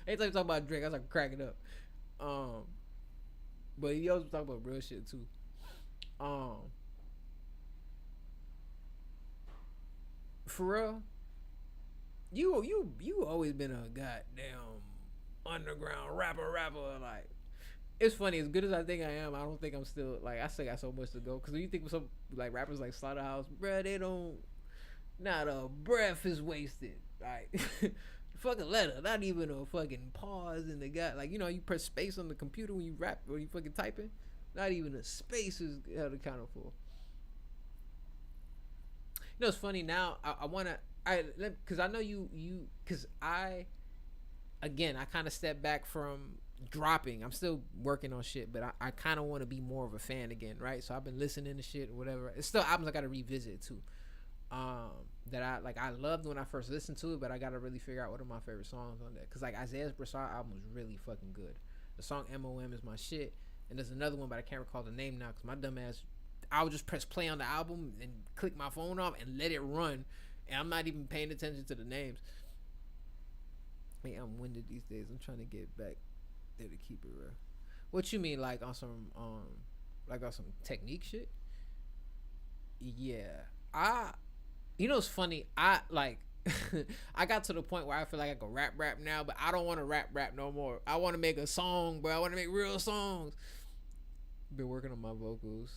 Anytime you talk about Drake, I was like cracking up. But he always talk about real shit too. For real, you always been a goddamn underground rapper. Like, it's funny, as good as I think I am, I don't think I'm still, like, I still got so much to go. Cause when you think of some like rappers like Slaughterhouse, bruh, they don't, not a breath is wasted. Like, fucking letter, not even a fucking pause in the guy. Like, you press space on the computer when you rap or you fucking typing. Not even a space is held accounted for. You know, it's funny now. I wanna because I know you because I kind of stepped back from dropping. I'm still working on shit, but I kind of want to be more of a fan again, right? So I've been listening to shit or whatever. It's still albums I got to revisit too. That I like. I loved when I first listened to it, but I got to really figure out what are my favorite songs on that. Cause like Isaiah's Broussard album was really fucking good. The song MOM is my shit, and there's another one, but I can't recall the name now. Cause my dumb ass, I would just press play on the album and click my phone off and let it run, and I'm not even paying attention to the names. Man, I'm winded these days. I'm trying to get back there to keep it real. What you mean, like on some technique shit? Yeah, I. You know, it's funny. I like. I got to the point where I feel like I can rap now, but I don't want to rap no more. I want to make a song, bro. I want to make real songs. Been working on my vocals.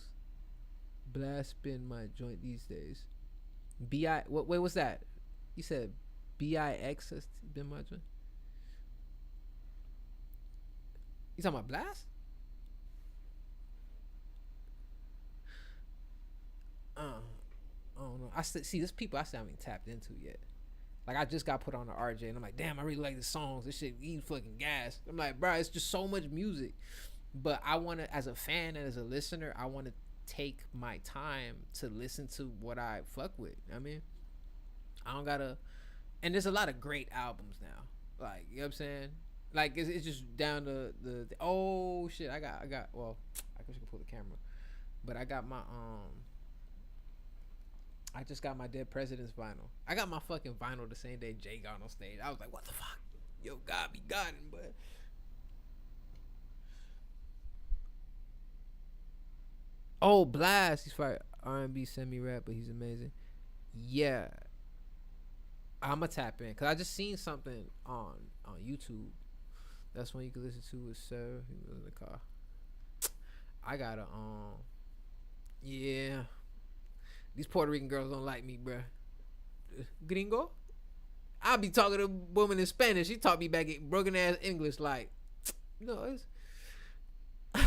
Blast spin my joint these days. Bi. What? Wait, what's that? You said Bix has been my joint. You talking about Blast? I don't know. I see this people I still haven't tapped into yet. Like I just got put on the RJ and I'm like, damn, I really like the songs. This shit eat fucking gas. I'm like, bro, it's just so much music. But I want to, as a fan and as a listener, I want to take my time to listen to what I fuck with. I mean, I don't gotta. And there's a lot of great albums now. Like you know what I'm saying. Like it's just down to the oh shit. I got. Well, I guess you can pull the camera, but I got my I just got my Dead Presidents vinyl. I got my fucking vinyl the same day Jay got on stage. I was like, what the fuck? Yo, God be gotten, but oh, Blast. He's fire R&B semi rap, but he's amazing. Yeah, I'ma tap in because I just seen something on YouTube. That's when you can listen to it, sir. He was in the car. I gotta yeah. These Puerto Rican girls don't like me, bruh. Gringo. I be talking to a woman in Spanish. She taught me back in broken ass English. Like, no, it's. I'm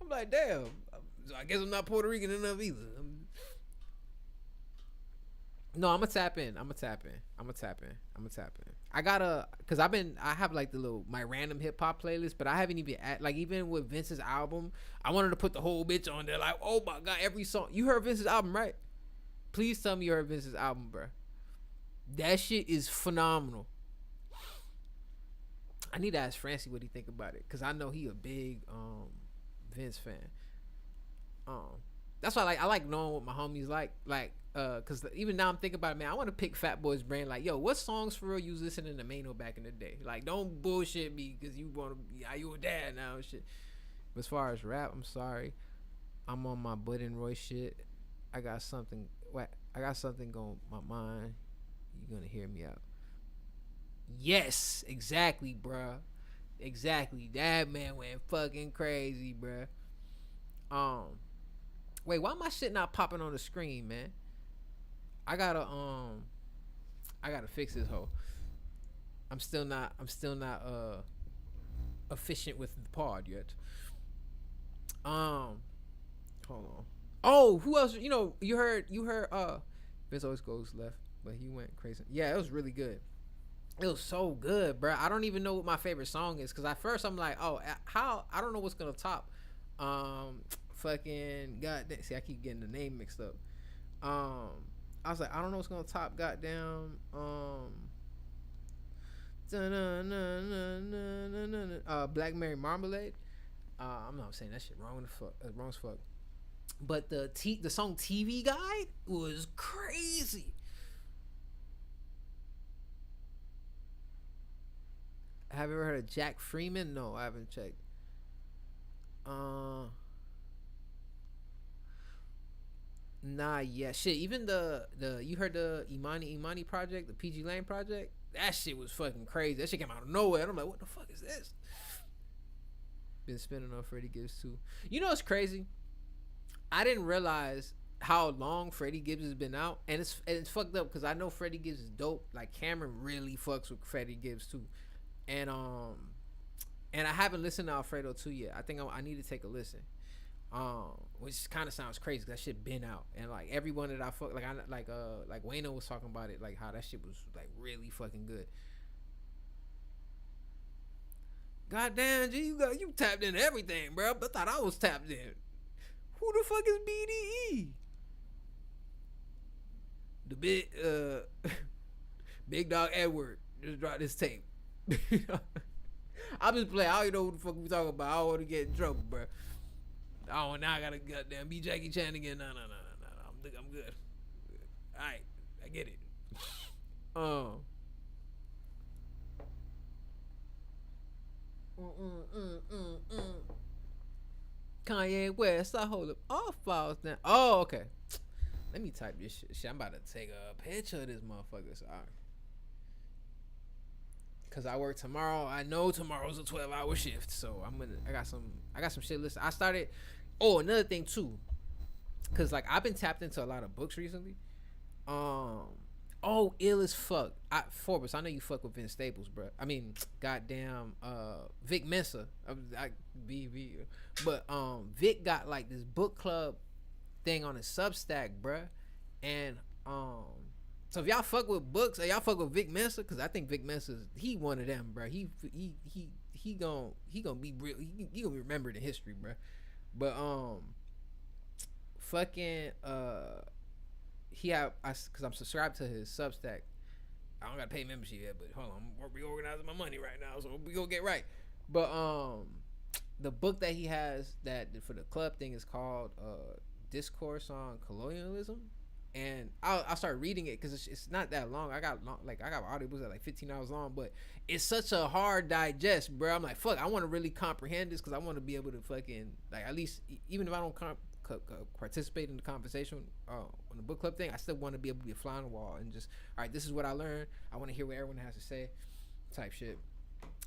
like, damn. So I guess I'm not Puerto Rican enough either. No, I'm gonna tap in. I gotta, cause I have like the little my random hip hop playlist, but I haven't even like even with Vince's album, I wanted to put the whole bitch on there. Like, oh my god, every song. You heard Vince's album, right? Please tell me you heard Vince's album, bro. That shit is phenomenal. I need to ask Francie what he think about it, cause I know he a big Vince fan. Um, that's why I like knowing what my homies like. Cause even now I'm thinking about it, man. I want to pick Fat Boy's brain. Like, yo, what songs for real you was listening to Mano back in the day? Like, don't bullshit me, cause you want to. Are you a dad now and shit? But as far as rap, I'm sorry. I'm on my Bud and Roy shit. I got something. What? I got something going my mind. You're gonna hear me out. Yes, exactly, bruh. Exactly. That man went fucking crazy, bruh. Um, wait, why my shit not popping on the screen, man? I gotta I gotta fix this hoe. I'm still not efficient with the pod yet. Um, hold on. Oh, who else? You know, you heard Vince always goes left, but he went crazy. Yeah, it was really good. It was so good, bro. I don't even know what my favorite song is because at first I'm like, oh, how I don't know what's gonna top. Fucking goddamn. See, I keep getting the name mixed up. Um, I was like, I don't know what's gonna top. Goddamn. Black Mary Marmalade. I'm not saying that shit wrong as fuck. Wrong as fuck. But the song TV Guide was crazy. Have you ever heard of Jack Freeman? No, I haven't checked. Uh, nah, yeah, shit. Even the you heard the Imani project, the PG Lane project? That shit was fucking crazy. That shit came out of nowhere. And I'm like, what the fuck is this? Been spinning on Freddie Gibbs too. You know what's crazy? I didn't realize how long Freddie Gibbs has been out, and it's fucked up because I know Freddie Gibbs is dope. Like Cameron really fucks with Freddie Gibbs too, and I haven't listened to Alfredo 2 yet. I think I need to take a listen. Which kind of sounds crazy 'cause that shit been out, and like everyone that I fuck like I like Wayno was talking about it, like how that shit was like really fucking good. Goddamn, G, you tapped into everything, bro. I thought I was tapped in. Who the fuck is BDE? The big Big Dog Edward just dropped this tape. I'm just playing. I don't even know what the fuck we talking about. I don't want to get in trouble, bro. Oh, now I gotta goddamn be Jackie Chan again. No. I'm good. All right, I get it. Um. Kanye West, I hold up all files now. Oh, okay. Let me type this shit. I'm about to take a picture of this motherfucker. So Cause I work tomorrow. I know tomorrow's a 12-hour shift, so I got some shit listed. I started. Oh, another thing too, cause like I've been tapped into a lot of books recently. Oh, ill as fuck. Forbes, I know you fuck with Vince Staples, bro. I mean, goddamn, Vic Mensa. But Vic got like this book club thing on his Substack, bro. And so if y'all fuck with books, or y'all fuck with Vic Mensa, cause I think Vic Mensa, he one of them, bro. He gonna be real. He gonna be remembered in history, bro. But fucking he have cause I'm subscribed to his Substack. I don't gotta pay membership yet, but hold on, I'm reorganizing my money right now, so we gonna get right. But the book that he has that for the club thing is called Discourse on Colonialism, and I'll start reading it because it's not that long. I got audiobooks that are like 15 hours long, but it's such a hard digest, bro. I'm like, fuck, I want to really comprehend this because I want to be able to fucking like at least even if I don't participate in the conversation on the book club thing, I still want to be able to be a fly on the wall and just, all right, this is what I learned. I want to hear what everyone has to say, type shit.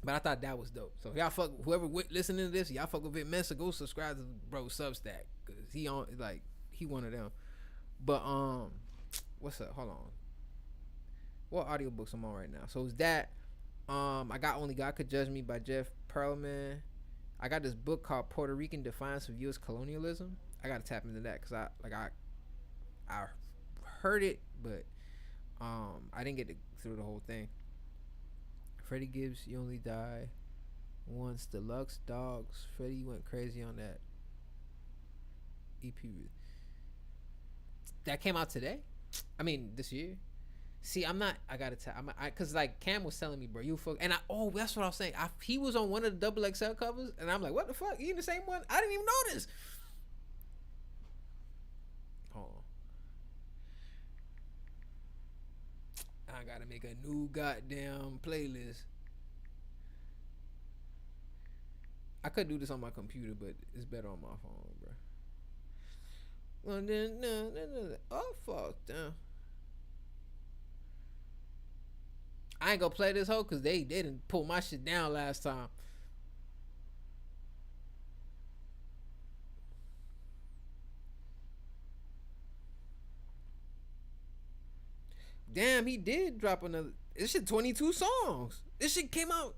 But I thought that was dope. So y'all fuck whoever listening to this, y'all fuck with Vic Mensa, go subscribe to bro Substack because he on like he one of them. But what's up? Hold on. What audiobooks I'm on right now? So it's that. I got Only God Could Judge Me by Jeff Perlman. I got this book called Puerto Rican Defiance of U.S. Colonialism. I gotta tap into that because I heard it, but I didn't get through the whole thing. Freddie Gibbs, You Only Die Once, Deluxe Dogs. Freddie went crazy on that EP. That came out today. I mean, this year. See, I'm not. I gotta tell. Cause like Cam was telling me, bro, you fuck. And that's what I was saying. He was on one of the double XL covers, and I'm like, what the fuck? He in the same one? I didn't even notice. Hold on. I gotta make a new goddamn playlist. I could do this on my computer, but it's better on my phone, bro. Well, then, no. Oh, fuck, damn. I ain't gonna play this hoe because they didn't pull my shit down last time. Damn, he did drop another. This shit 22 songs. This shit came out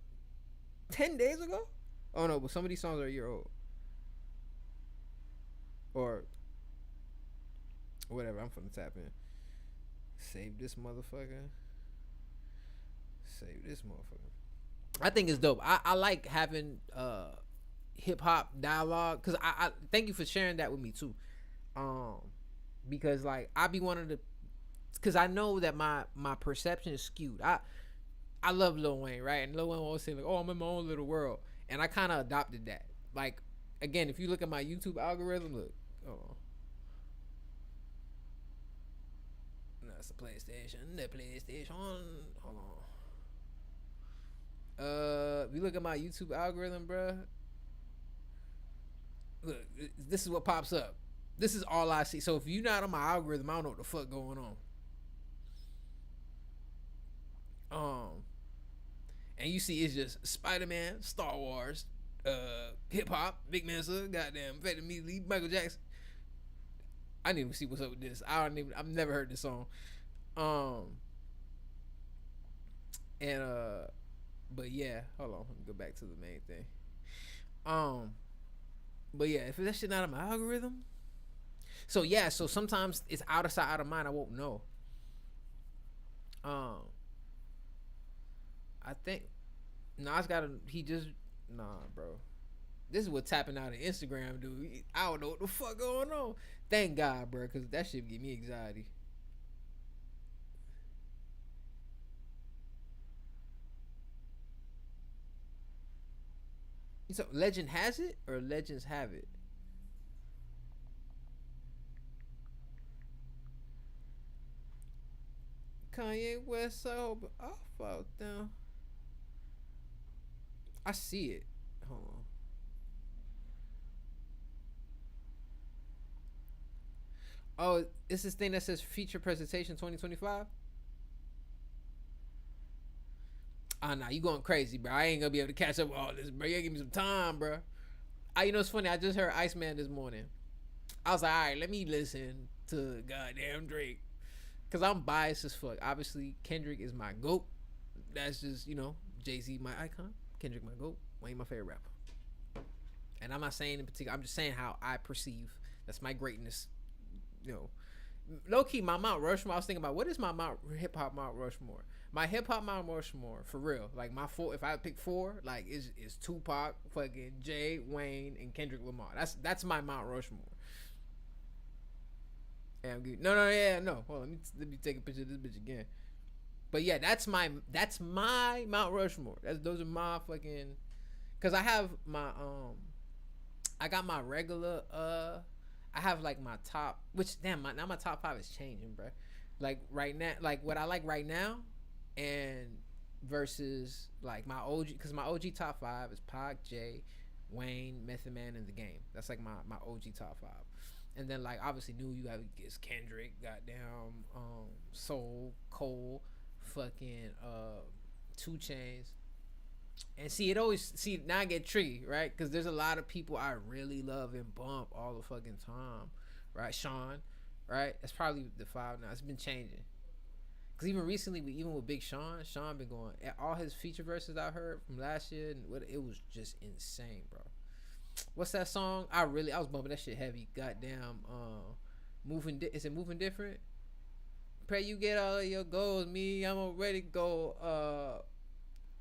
10 days ago. Oh no, but some of these songs are a year old. Or whatever, I'm finna tap in. Save this motherfucker. I think it's dope. I like having hip hop dialogue because I thank you for sharing that with me too. Because like I be wanting to, because I know that my perception is skewed. I love Lil Wayne, right? And Lil Wayne always say like, "Oh, I'm in my own little world," and I kind of adopted that. Like again, if you look at my YouTube algorithm, look, oh, that's the PlayStation. Hold on. If you look at my YouTube algorithm, bruh, look, this is what pops up. This is all I see. So if you're not on my algorithm, I don't know what the fuck going on. And you see it's just Spider-Man, Star Wars, hip hop, Big Mensa, goddamn, Fed Immediately, Michael Jackson. I didn't even see what's up with this. I've never heard this song. But yeah, hold on. Let me go back to the main thing. But yeah, if that shit not in my algorithm, so yeah, so sometimes it's out of sight, out of mind. I won't know. Um, I think Nas got a he just nah, bro. This is what tapping out of Instagram do. I don't know what the fuck going on. Thank God, bro, because that shit give me anxiety. So legend has it or legends have it? Kanye West, I hope I fall down. I see it. Hold on. Oh, it's this thing that says feature presentation 2025. Ah, nah, you going crazy, bro. I ain't gonna be able to catch up with all this, bro. You gotta give me some time, bro. You know, it's funny. I just heard Iceman this morning. I was like, all right, let me listen to goddamn Drake. Because I'm biased as fuck. Obviously, Kendrick is my GOAT. That's just, Jay-Z, my icon. Kendrick, my GOAT. Wayne, my favorite rapper. And I'm not saying in particular, I'm just saying how I perceive. That's my greatness. You know, low key, my Mount Rushmore. I was thinking about what is my hip hop Mount Rushmore. My hip hop Mount Rushmore, for real. Like my four, if I pick four, like is Tupac, fucking Jay, Wayne, and Kendrick Lamar. That's my Mount Rushmore. Yeah, I'm good. No, no, yeah, no. Hold on, let me take a picture of this bitch again. But yeah, that's my Mount Rushmore. Those are my fucking. Cause I have I got my regular I have like my top, which damn, now my top five is changing, bro. Like right now, like what I like right now, and versus like my OG, because my OG top five is Pac, J, Wayne, Method Man, and the Game. That's like my OG top five. And then like obviously new, you have is Kendrick, goddamn, Soul, Cole, fucking Two Chains. And see, it always see now I get tricky, right? Because there's a lot of people I really love and bump all the fucking time, right? Sean, right? That's probably the five now. It's been changing. Cause even recently, even with Big Sean been going. All his feature verses I heard from last year, and what it was just insane, bro. What's that song? I was bumping that shit heavy. Goddamn, is it moving different? Pray you get all of your goals. Me, I'm already go.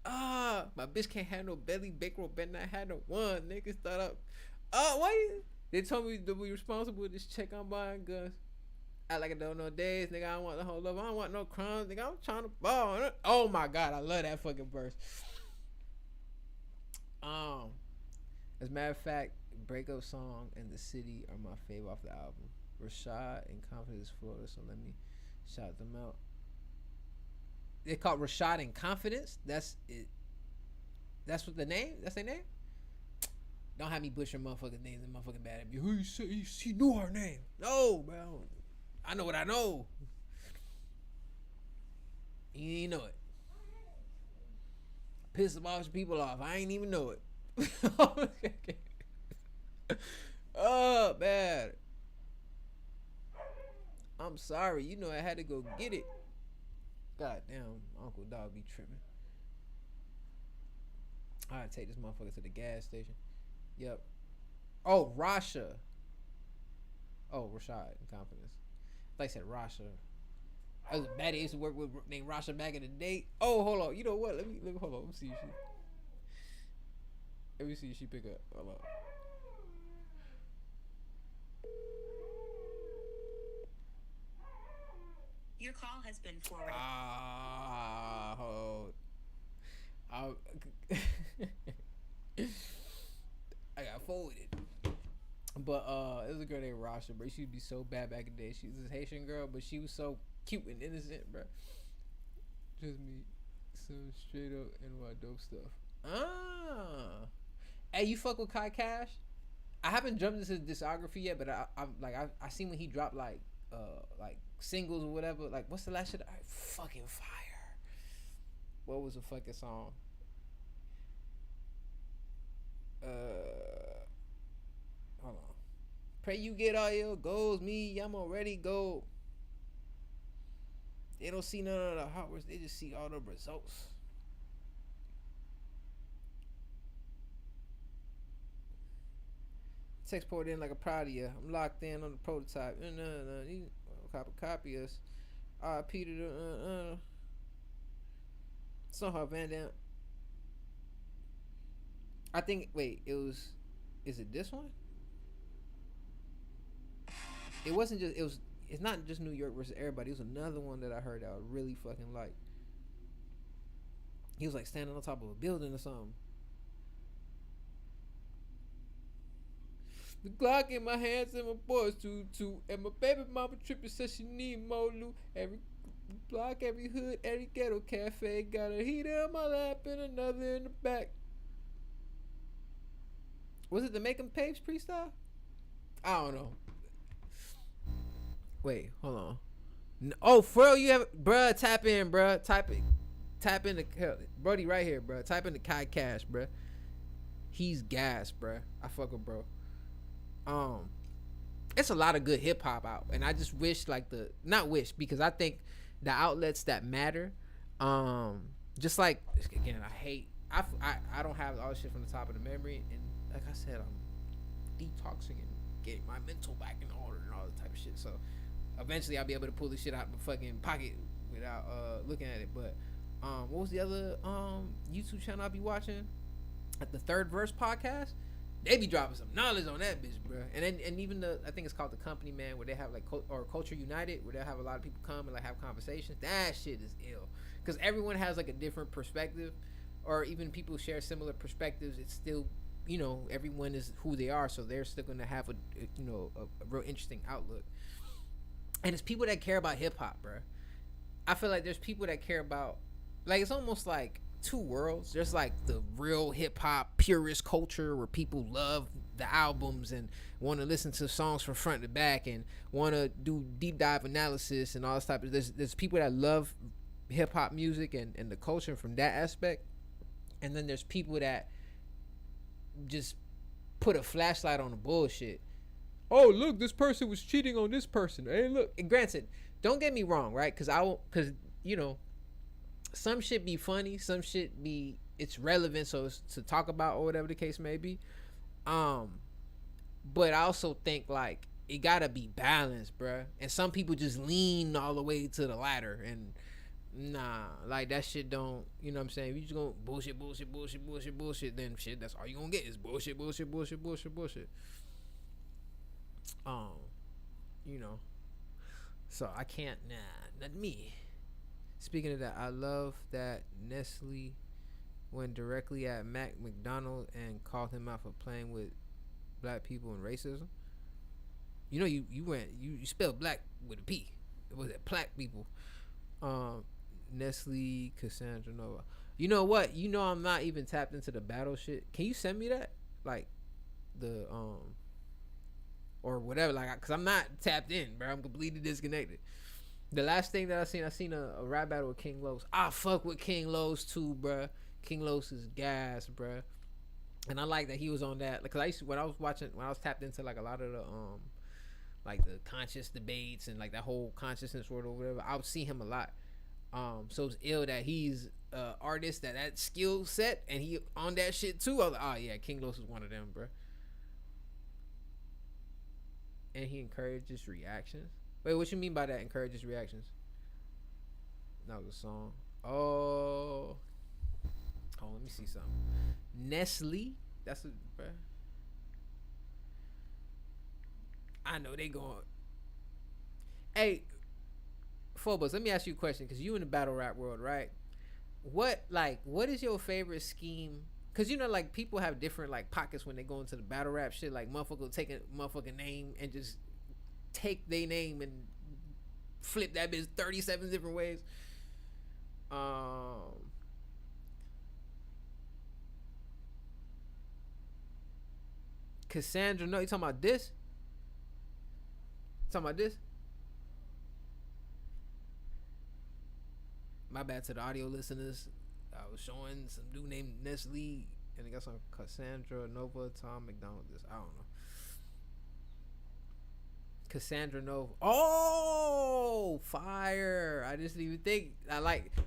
My bitch can't have no belly. Bankroll better not have no one. Niggas thought up. Why? They told me to be responsible with this check I'm buying guns. I like I don't know days, nigga. I don't want the whole love. I don't want no crumbs, nigga. I'm trying to ball. Oh my god, I love that fucking verse. Um, as a matter of fact, breakup song and the city are my favorite off the album. Rashad and Confidence Florida. So let me shout them out. They called Rashad and Confidence. That's it. That's what the name. That's their name. Don't have me butcher motherfucking names and motherfucking bad at me. Who you say he knew our name? No, bro. I know what I know. You ain't know it. Piss a bunch of people off. I ain't even know it. Oh man. I'm sorry. You know I had to go get it. God damn, Uncle Dog be tripping. I gotta take this motherfucker to the gas station. Yep. Oh, Rasha. Oh, Rashad in Confidence. Like I said, Rasha. I was a baddie I used to work with named Rasha back in the day. Oh, hold on. You know what? Let me hold on. Let me see if she pick up. Hold on. Your call has been forwarded. Hold. I got forwarded. But it was a girl named Rasha, bro. She used to be so bad back in the day. She was this Haitian girl, but she was so cute and innocent, bro. Just me, some straight up NY dope stuff. Hey, you fuck with Kai Cash? I haven't jumped into his discography yet, but I seen when he dropped like singles or whatever. Like, what's the last shit? Fucking fire. What was the fucking song? Hold on. Pray you get all your goals. Me, I'm already gold. They don't see none of the hard work. They just see all the results. Text poured in like a proud of you. I'm locked in on the prototype. No, no, no. You copy us. Peter. Somehow Van Dam. I think. Wait, it was. Is it this one? It wasn't just. It was. It's not just New York versus everybody. It was another one that I heard that I really fucking like. He was like standing on top of a building or something. The Glock in my hands and my boys too. And my baby mama tripping says she need more loot. Every block, every hood, every ghetto cafe got a heater in my lap and another in the back. Was it the Make 'em Papes freestyle? I don't know. Wait, hold on. Oh, Fro, you have, bruh, tap in, bruh. Tap in the, Brody right here, bruh. Type in the Kai Cash, bruh. He's gas, bruh. I fuck with bro. It's a lot of good hip hop out, and I just wish not wish, because I think the outlets that matter, just like, again, I don't have all this shit from the top of the memory, and like I said, I'm detoxing and getting my mental back in order and all that type of shit. So eventually I'll be able to pull this shit out of my fucking pocket without looking at it. But what was the other YouTube channel I'll be watching? At the Third Verse podcast. They be dropping some knowledge on that bitch, bro. And even I think it's called The Company Man, where they have like or Culture United, where they have a lot of people come and like have conversations. That shit is ill, because everyone has like a different perspective, or even people share similar perspectives. It's still, everyone is who they are, so they're still gonna have a real interesting outlook. And it's people that care about hip hop, bro. I feel like there's people that care about, like, it's almost like two worlds. There's like the real hip hop purist culture where people love the albums and want to listen to songs from front to back and want to do deep dive analysis and all this type of. There's people that love hip hop music and the culture from that aspect, and then there's people that just put a flashlight on the bullshit. Oh, look, this person was cheating on this person. Hey, look. And granted, don't get me wrong, right? Because some shit be funny, some shit be, it's relevant, so it's to talk about or whatever the case may be. But I also think like it gotta be balanced, bruh. And some people just lean all the way to the latter, and nah, like that shit don't. You know what I'm saying? If you just gonna bullshit, then shit, that's all you gonna get is bullshit. So I can't, not me. Speaking of that, I love that Nestle went directly at Mac McDonald and called him out for playing with black people and racism. You spelled black with a P. Was it black people? Nestle, Cassandra Nova. You know what? I'm not even tapped into the battle shit. Can you send me that? Like the or whatever, like, cause I'm not tapped in, bro. I'm completely disconnected. The last thing that I seen a rap battle with King Los. I fuck with King Los too, bruh. King Los is gas, bruh. And I like that he was on that. Like, cause I used to, when I was tapped into like a lot of the like the conscious debates and like that whole consciousness world or whatever, I would see him a lot. So it's ill that he's artist that skill set and he on that shit too. I was like, oh yeah, King Los is one of them, bruh. And he encourages reactions. Wait, what you mean by that? Encourages reactions? That was a song. Oh, let me see something. Nestle. That's a, bruh. I know they going. Hey, Phobos, let me ask you a question, because you in the battle rap world, right? What is your favorite scheme? Because like people have different like pockets when they go into the battle rap shit. Like motherfucker take a motherfucking name and just take their name and flip that bitch 37 different ways. Cassandra, no, you talking about this? Talking about this? My bad to the audio listeners. I was showing some dude named Nestle, and I got some Cassandra Nova, Tom McDonald. I don't know. Cassandra Nova. Oh, fire! I just didn't even think.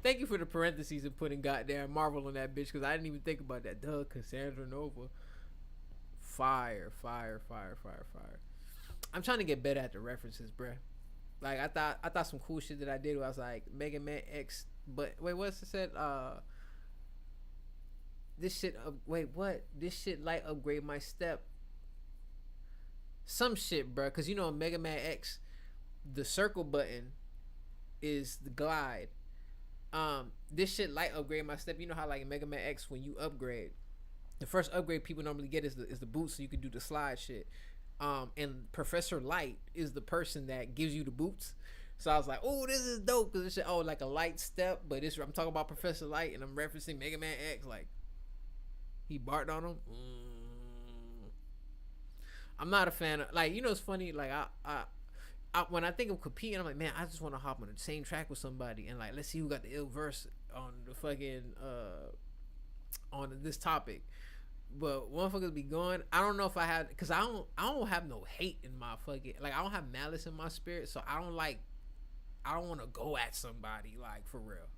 Thank you for the parentheses and putting goddamn Marvel on that bitch, because I didn't even think about that. Duh, Cassandra Nova. fire, fire, fire, fire, fire. I'm trying to get better at the references, bruh. Like I thought some cool shit that I did. Where I was like Mega Man X, but wait, what's it said? This shit. Wait, what? This shit light upgrade my step. Some shit, bruh. Cause you know Mega Man X, the circle button is the glide. This shit light upgrade my step. You know how like in Mega Man X when you upgrade, the first upgrade people normally get is the boots, so you can do the slide shit. And Professor Light is the person that gives you the boots. So I was like, oh, this is dope because this shit, like a light step, but I'm talking about Professor Light and I'm referencing Mega Man X. Like he barked on him. I'm not a fan of like it's funny like I when I think of competing, I'm like, man, I just want to hop on the same track with somebody and like let's see who got the ill verse on the fucking on this topic. But motherfuckers be going. I don't know if I have, because I don't have no hate in my fucking, like I don't have malice in my spirit, so I don't want to go at somebody like for real.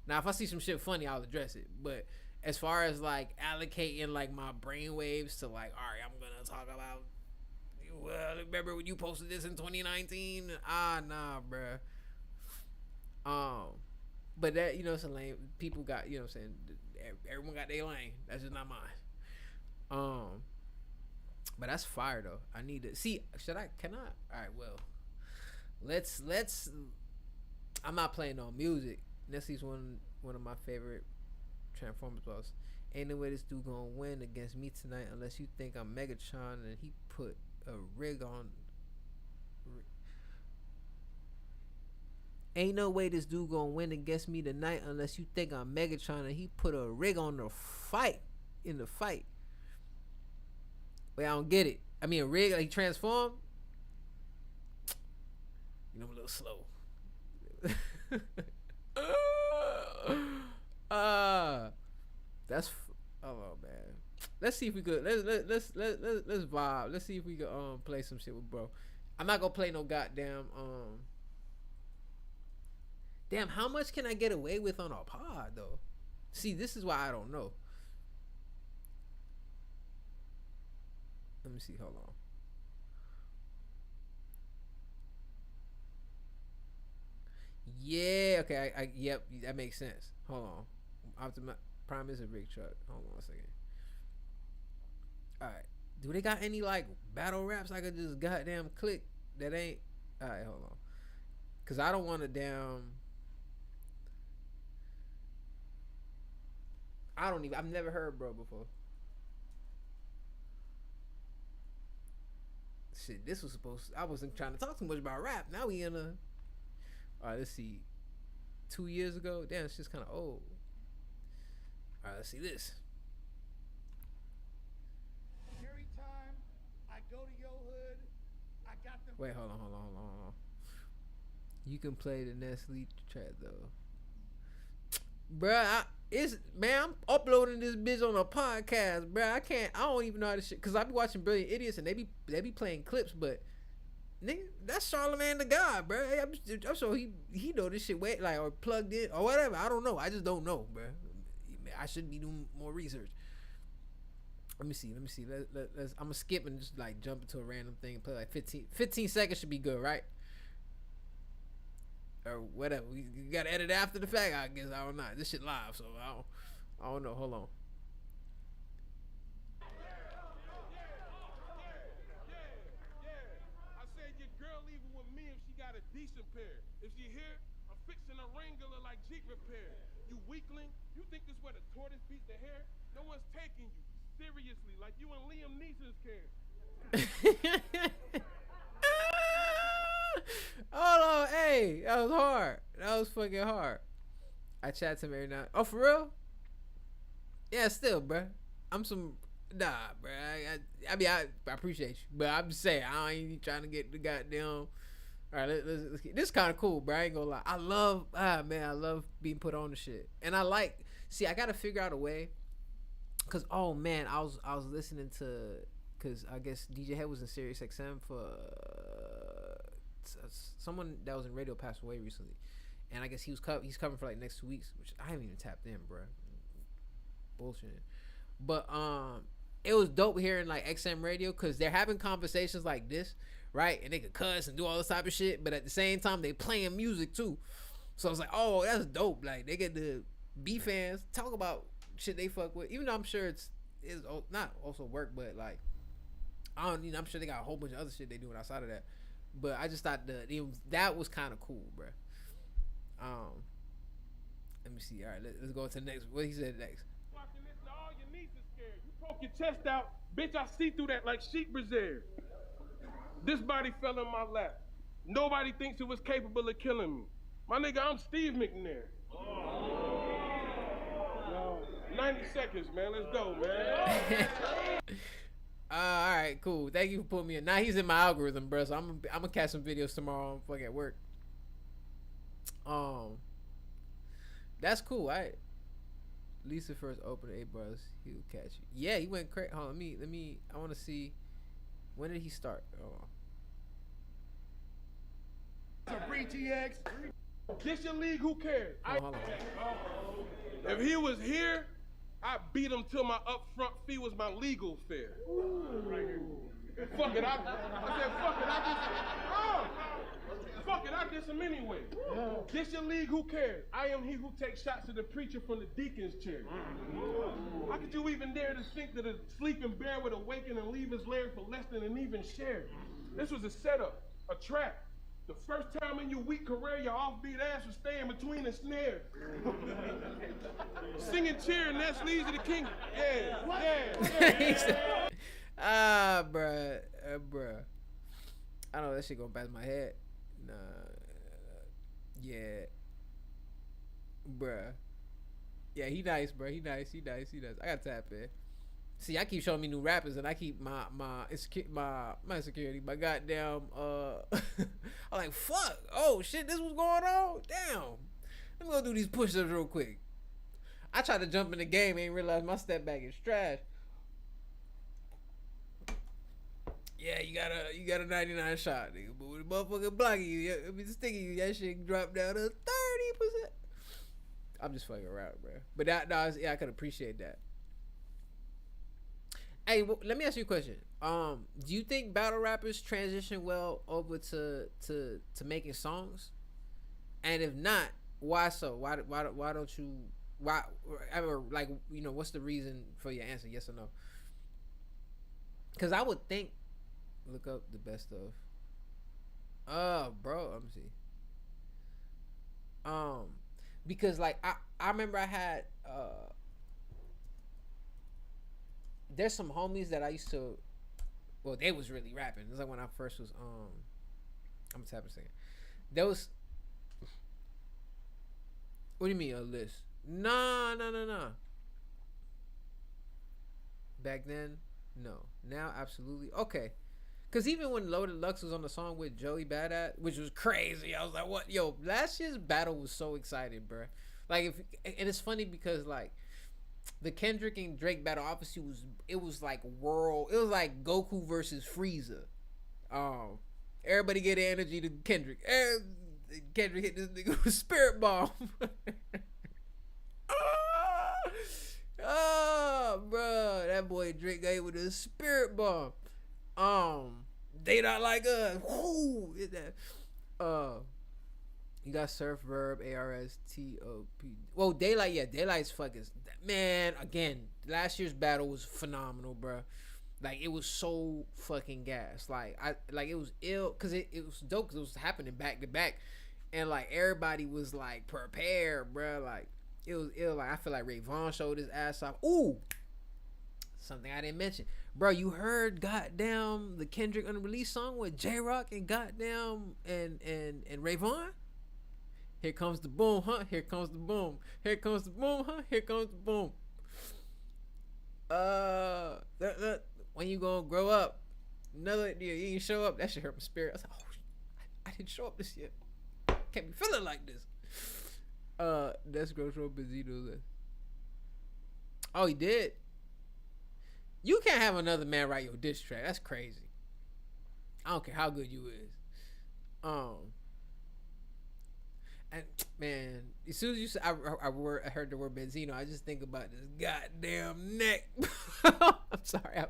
Now if I see some shit funny, I'll address it. But as far as like allocating like my brain waves to like, all right, I'm gonna talk about, well, remember when you posted this in 2019? Nah, bruh. But that it's a lane. People got what I'm saying. Everyone got their lane. That's just not mine. But that's fire though. I need to see. Can I? All right. Well, let's. I'm not playing no music. Nessie's one of my favorite Transformers boss. Ain't no way this dude gonna win against me tonight unless you think I'm Megatron and he put a rig on. Ain't no way this dude gonna win against me tonight unless you think I'm Megatron and he put a rig on the fight. In the fight. Wait, I don't get it. I mean, a rig like transform. I'm a little slow. That's oh man. Let's see if we could let's vibe. Let's see if we could play some shit with bro. I'm not gonna play no goddamn Damn, how much can I get away with on a pod though? See, this is why I don't know. Let me see. Hold on. Yeah. Okay. Yep. That makes sense. Hold on. Prime is a rig truck. Hold on a second. All right. Do they got any like battle raps I could just goddamn click? That ain't. All right. Hold on. Cause I don't want to damn. I've never heard bro before. Shit, this was supposed to, I wasn't trying to talk too much about rap. Now we in a. Alright, let's see. 2 years ago? Damn, it's just kind of old. Alright, let's see this. Every time I go to your hood, I got them. Wait, hold on. You can play the Nestle track though. Bruh, I'm uploading this bitch on a podcast, bruh. I don't even know how to shit, cause I be watching Brilliant Idiots and they be playing clips, but nigga, that's Charlamagne the God, bruh. I'm sure he know this shit way like or plugged in or whatever. I don't know. I just don't know, bruh. I should be doing more research. Let me see. Let's I'm gonna skip and just like jump into a random thing and play like 15 seconds should be good, right? Or whatever. We gotta edit after the fact, I guess. I don't know. This shit live, so I don't know. Hold on. I said your girl leaving with me if she got a decent pair. If she here, I'm fixing a Wrangler like Jeep repair. You weakling? You think this where the tortoise beats the hair? No one's taking you seriously, like you and Liam Neeson's care. Hold on, hey, that was hard. That was fucking hard. I chat to him every night. Oh, for real? Yeah, still, bruh. I'm some nah, bruh. I mean, I appreciate you, but I'm just saying I ain't trying to get the goddamn. All right, let's get, this kind of cool, bruh. I ain't gonna lie. I love being put on the shit, and I gotta figure out a way. Cause oh man, I was listening to, cause I guess DJ Head was in Sirius XM for. Someone that was in radio passed away recently, and I guess he's covering for like next 2 weeks, which I haven't even tapped in, bro. Bullshit. But it was dope hearing like XM radio because they're having conversations like this, right? And they could cuss and do all this type of shit, but at the same time they playing music too. So it's like, oh, that's dope. Like they get to be fans, talk about shit they fuck with, even though I'm sure it's not also work, but like I don't, I'm sure they got a whole bunch of other shit they doing outside of that. But I just thought that was kind of cool, bro. Let me see. All right, let's go to the next. What he said next. Watching this, all your knees are scared. You poke your chest out, bitch. I see through that like sheep brazier. This body fell in my lap. Nobody thinks it was capable of killing me. My nigga, I'm Steve McNair. No, 90 seconds, man. Let's go, man. All right, cool. Thank you for putting me in. Now he's in my algorithm, bro. So I'm gonna catch some videos tomorrow. Fuck at work. That's cool. Lisa first opened 8 bars. He'll catch you. Yeah, he went crazy. Hold on, let me. I want to see. When did he start? Oh. Free TX. This your league, who cares? Hold on. If he was here, I'd beat him till my upfront fee was my legal fare. Fuck it, I said fuck it, fuck it, I diss him anyway. This your league, who cares? I am he who takes shots at the preacher from the deacon's chair. How could you even dare to think that a sleeping bear would awaken and leave his lair for less than an even share? This was a setup, a trap. The first time in your weak career, your offbeat ass was staying between the snare. Singing cheer, and that's leads to the king. Yeah. Bruh. I know that shit gonna pass my head. Nah. Yeah. Bruh. Yeah, he nice, bro. He nice. I got tap in. See, I keep showing me new rappers, and I keep my insecurity, my goddamn. I'm like, fuck. Oh shit, this was going on. Damn. Let me go do these push-ups real quick. I tried to jump in the game, ain't realized my step back is trash. Yeah, you got a 99 shot, nigga. But with the motherfucker blocking you, I mean sticking you, that shit drop down to 30%. I'm just fucking around, bro. But yeah, I could appreciate that. Hey, let me ask you a question. Do you think battle rappers transition well over to making songs? And if not, why so? Why don't you? Why? Ever, like, you know, what's the reason for your answer? Yes or no? Because I would think. Look up the best of. Bro, let me see. Because like I remember I had there's some homies that I used to, well, they was really rapping. It was like when I first was I'm gonna tap a second. There was, what do you mean a list? No. Back then, no. Now, absolutely. Okay. Cause even when Loaded Lux was on the song with Joey Badass, which was crazy, I was like, "What, yo?" Last year's battle was so exciting, bro. Like, and it's funny because like the Kendrick and Drake battle, obviously it was like world. It was like Goku versus Frieza. Everybody get energy to Kendrick. Kendrick hit this nigga with Spirit Bomb. Oh, bro, that boy Drake got hit with a Spirit Bomb. They not like us. Whoo, is that? You got Surf Verb, ARSTOP. Well, Daylight, yeah, Daylight's fucking, man. Again, last year's battle was phenomenal, bro. Like, it was so fucking gas. Like, it was ill because it was dope because it was happening back to back, and like everybody was like prepared, bro. Like, it was ill. Like, I feel like Ray Vaughn showed his ass off. Ooh, something I didn't mention, bro. You heard goddamn the Kendrick unreleased song with J-Rock and goddamn and Ray Vaughn. Here comes the boom, huh? Here comes the boom. Here comes the boom, huh? Here comes the boom. When you gonna grow up? Another year, you didn't show up. That shit hurt my spirit. I was like, oh, I didn't show up this year. Can't be feeling like this. That's gross road Bezito. Oh, he did. You can't have another man write your diss track. That's crazy. I don't care how good you is. And man, as soon as you said I heard the word Benzino, I just think about this goddamn neck. sorry.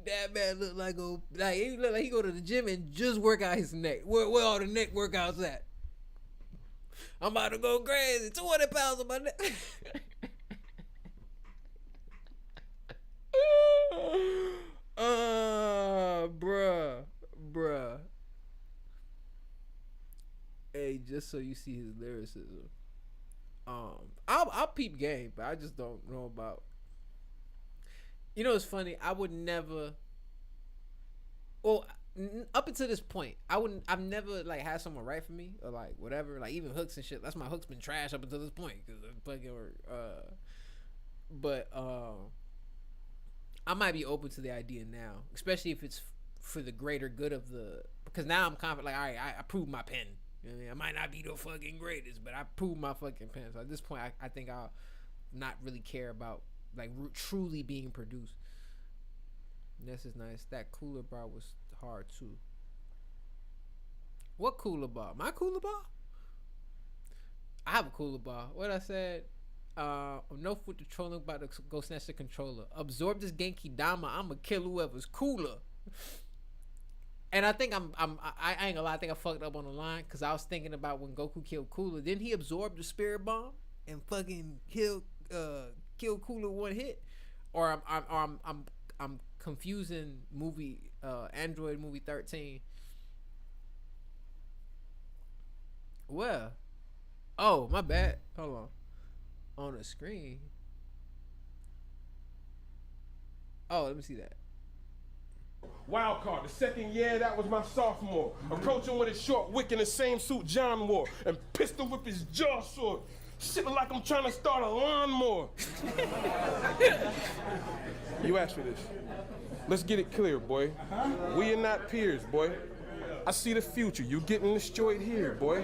That man look like he look like he go to the gym and just work out his neck. Where all the neck workouts at? I'm about to go crazy. 200 pounds on my neck. Bruh. Hey, just so you see his lyricism. I'll peep game, but I just don't know about. You know, it's funny. I would never. Well, up until this point, I've never like had someone write for me or like whatever, like even hooks and shit. That's my hook's been trash up until this point because fucking. But I might be open to the idea now, especially if it's for the greater good of the. Because now I'm confident. Like, all right, I proved my pen. You know what I mean? I might not be the fucking greatest, but I proved my fucking pen. So at this point, I think I'll not really care about like truly being produced. This is nice. That cooler bar was hard too. What cooler bar? My cooler bar? I have a cooler bar. What I said? No foot to trolling, about to go snatch the controller. Absorb this Genki Dama. I'ma kill whoever's cooler. And I think I ain't gonna lie. I think I fucked up on the line because I was thinking about when Goku killed Cooler. Didn't he absorb the spirit bomb and fucking kill Cooler one hit? Or I'm confusing movie Android movie 13. Well, oh my bad. Hold on the screen. Oh, let me see that. Wild card, the second year, that was my sophomore. Approaching with his short wick in the same suit John wore, and pistol whip his jaw sword. Shit look like I'm trying to start a lawnmower. You asked for this. Let's get it clear, boy. We are not peers, boy. I see the future. You getting destroyed here, boy.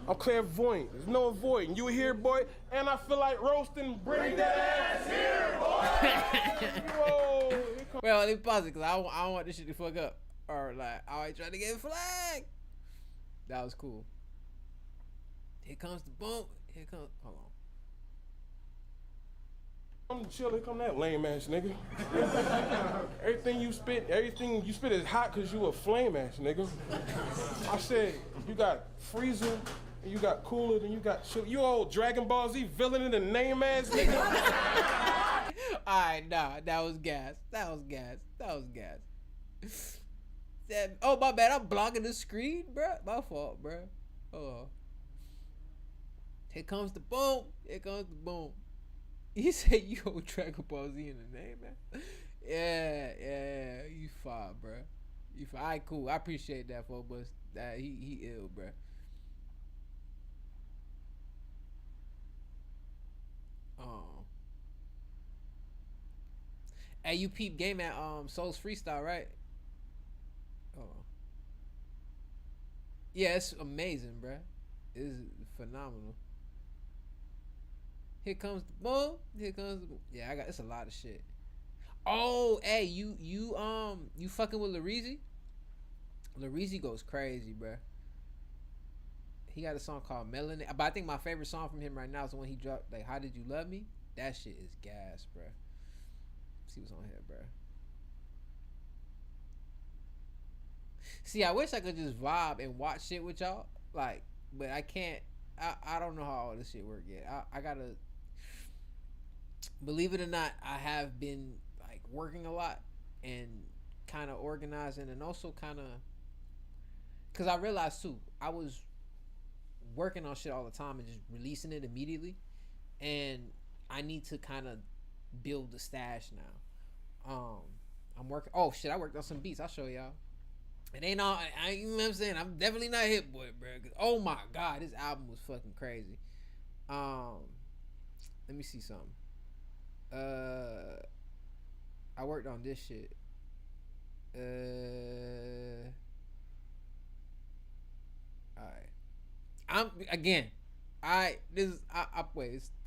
I'm clairvoyant. There's no avoiding. You here, boy? And I feel like roasting. Bring that ass here, boy. Whoa. Well, let me pause it because I don't want this shit to fuck up. Or like, I ain't trying to get flagged. That was cool. Here comes the bump. Here comes. Hold on. I'm chill. Here come that lame ass nigga. everything you spit is hot because you a flame ass nigga. I said you got freezer. You got Cooler, then you got you old Dragon Ball Z villain in the name ass nigga. Alright, nah, that was gas. Oh, my bad, I'm blocking the screen, bruh. My fault, bruh. Oh. Here comes the boom. You say you old Dragon Ball Z in the name, man. Yeah, you fine, bruh. You fine. Alright, cool. I appreciate that, folks, but that he ill, bruh. Hey, you peep game at Soul's Freestyle, right? Oh. Yeah, it's amazing, bruh. It's phenomenal. Here comes the boom. Yeah, it's a lot of shit. Oh, hey, you fucking with Lareezy? Lareezy goes crazy, bruh. He got a song called Melanin. But I think my favorite song from him right now is the one he dropped, like, How Did You Love Me? That shit is gas, bruh. See what's on here, bro. See, I wish I could just vibe and watch shit with y'all, like, but I can't. I don't know how all this shit work yet. I gotta, believe it or not, I have been like working a lot and kind of organizing, and also kind of, cause I realized too, I was working on shit all the time and just releasing it immediately, and I need to kind of build the stash now. I'm working. Oh shit, I worked on some beats. I'll show y'all. It ain't all. You know what I'm saying? I'm definitely not Hit Boy, bro. Oh my god, this album was fucking crazy. Let me see something. I worked on this shit. All right.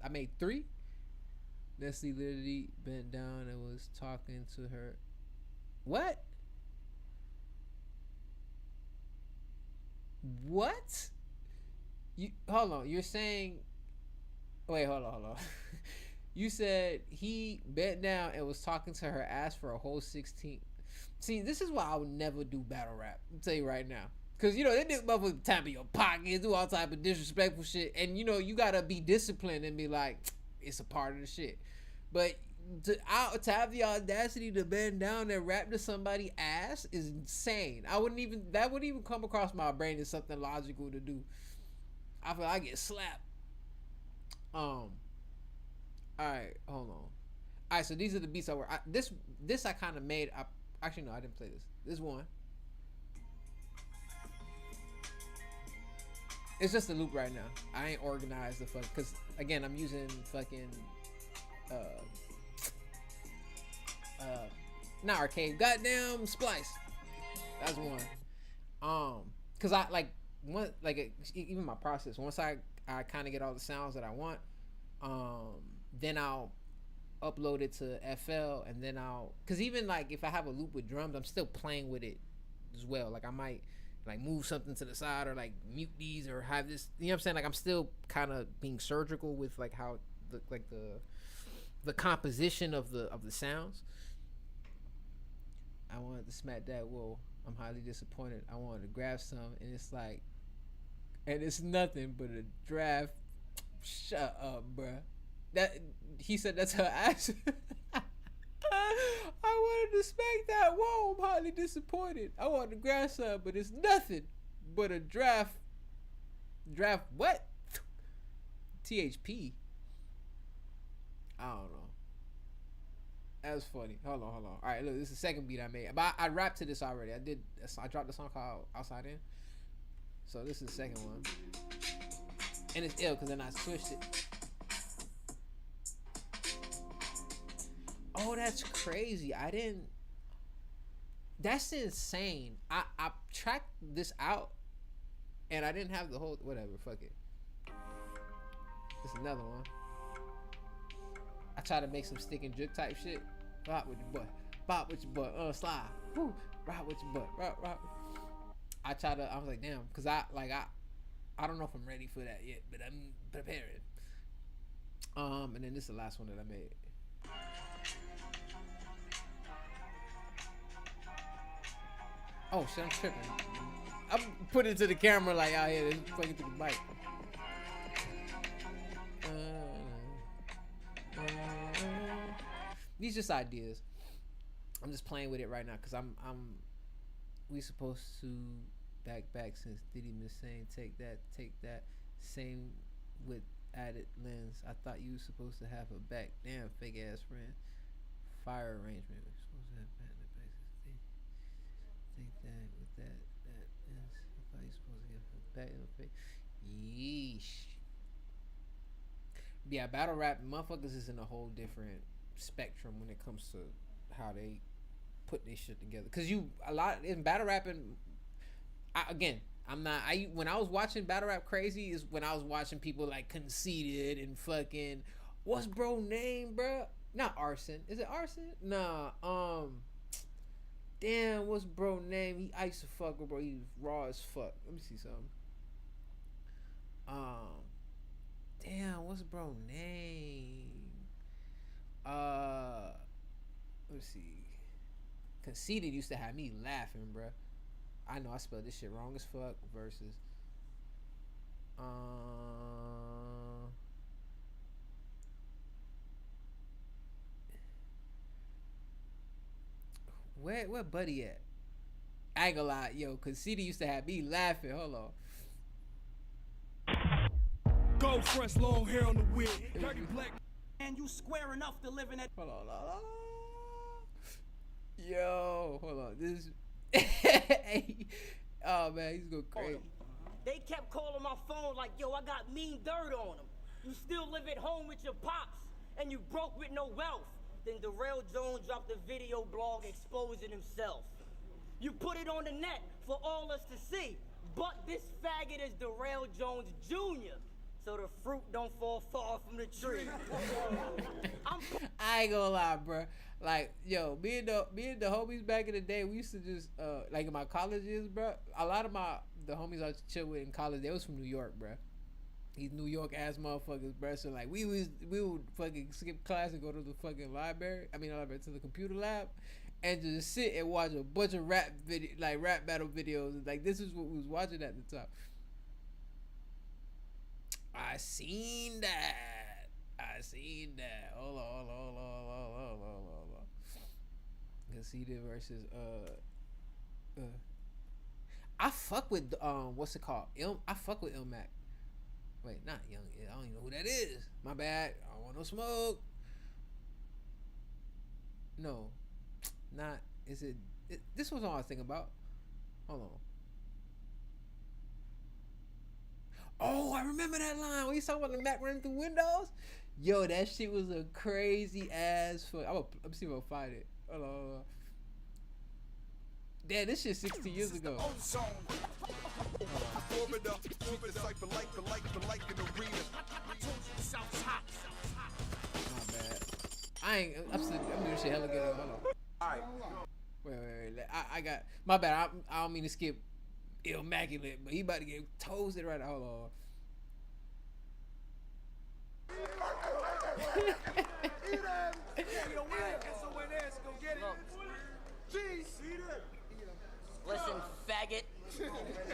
I made 3. Nestle literally bent down and was talking to her. What? You hold on. You're saying? Wait, hold on. You said he bent down and was talking to her ass for a whole 16. See, this is why I would never do battle rap. I'll tell you right now. Cause you know they niggas motherfuckers tap in your pocket, do all type of disrespectful shit, and you know you gotta be disciplined and be like, it's a part of the shit. But to have the audacity to bend down and rap to somebody's ass is insane. That wouldn't even come across my brain as something logical to do. I feel like I get slapped. All right, hold on. All right, so these are the beats I were. This I kind of made. Actually no, I didn't play this. This one. It's just a loop right now. I ain't organized the fuck because again I'm using fucking not arcade, goddamn Splice. That's one. Cause I like one like even my process. Once I kind of get all the sounds that I want, then I'll upload it to FL and then cause even like if I have a loop with drums, I'm still playing with it as well. Like I might like move something to the side or like mute these or have this, you know what I'm saying? Like I'm still kind of being surgical with like how the composition of the sounds. I wanted to smack that. Whoa, I'm highly disappointed. I wanted to grab some and it's like, and it's nothing but a draft. Shut up, bruh. That he said that's her ass. I wanted to smack that. Whoa, I'm highly disappointed. I wanted to grab some, but it's nothing but a draft. Draft what? THP. I don't know. That was funny. Hold on. All right, look, this is the second beat I made. But I rapped to this already. I dropped a song called Outside In. So this is the second one. And it's ill because then I switched it. Oh, that's crazy. That's insane. I tracked this out and I didn't have the whole, whatever, fuck it. This is another one. I try to make some stick and jerk type shit. Bop with your butt. Bop with your butt. Slide. Woo. Rock with your butt. Rock. I was like, damn, cause I don't know if I'm ready for that yet, but I'm preparing. And then this is the last one that I made. Oh shit, I'm tripping. I'm putting it to the camera like, oh yeah, it's fucking through the mic. These just ideas. I'm just playing with it right now because we supposed to back since Diddy been saying take that same with added lens. I thought you were supposed to have a back. Damn, fake ass friend. Fire arrangement. We're supposed to have back in the back. Take that with that lens. I thought you were supposed to have a back in the face. Yeesh. Yeah, battle rap motherfuckers is in a whole different spectrum when it comes to how they put this shit together. Cause a lot in battle rapping. When I was watching battle rap crazy is when I was watching people like Conceited and fucking what's bro name, bro? Not Arson. Is it Arson? Nah. Damn, what's bro name? He ice to fuck with bro. He was raw as fuck. Let me see something. Damn, what's bro name? Let's see. Conceited used to have me laughing, bruh. I know I spelled this shit wrong as fuck. Versus. Where Buddy at? I ain't gonna lie, yo. Conceited used to have me laughing. Hold on. Gold fresh, long hair on the wig. Dirty black. And you square enough to live in that. Hold on. Yo, hold on. This. Oh man, he's going crazy. They kept calling my phone like, yo, I got mean dirt on them. You still live at home with your pops, and you broke with no wealth. Then Darrell Jones dropped a video blog exposing himself. You put it on the net for all us to see, but this faggot is Darrell Jones Jr., so the fruit don't fall far from the tree. I ain't gonna lie, bro. Like, yo, me and the homies back in the day, we used to just like in my college years, bro. A lot of the homies I chill with in college, they was from New York, bro. These New York ass motherfuckers, bro. So like we would fucking skip class and go to the fucking library. I mean, not library, to the computer lab, and just sit and watch a bunch of rap battle videos. Like this is what we was watching at the time. I seen that. Hold on. Casita versus I fuck with what's it called? I fuck with Ilmac. Wait, not Young. I don't even know who that is. My bad. I don't want no smoke. No, not. Is it? This was all I was thinking about. Hold on. Oh, I remember that line. When you talking about the Mac running through windows? Yo, that shit was a crazy ass fuck. I'm see if I'll find it. Hold on. Damn, this shit 16 years ago. My bad. I'm doing shit hella good. Hold on. Alright. Wait. I got my bad. I don't mean to skip Immaculate, but he about to get toasted right now. Hold on. Listen, faggot.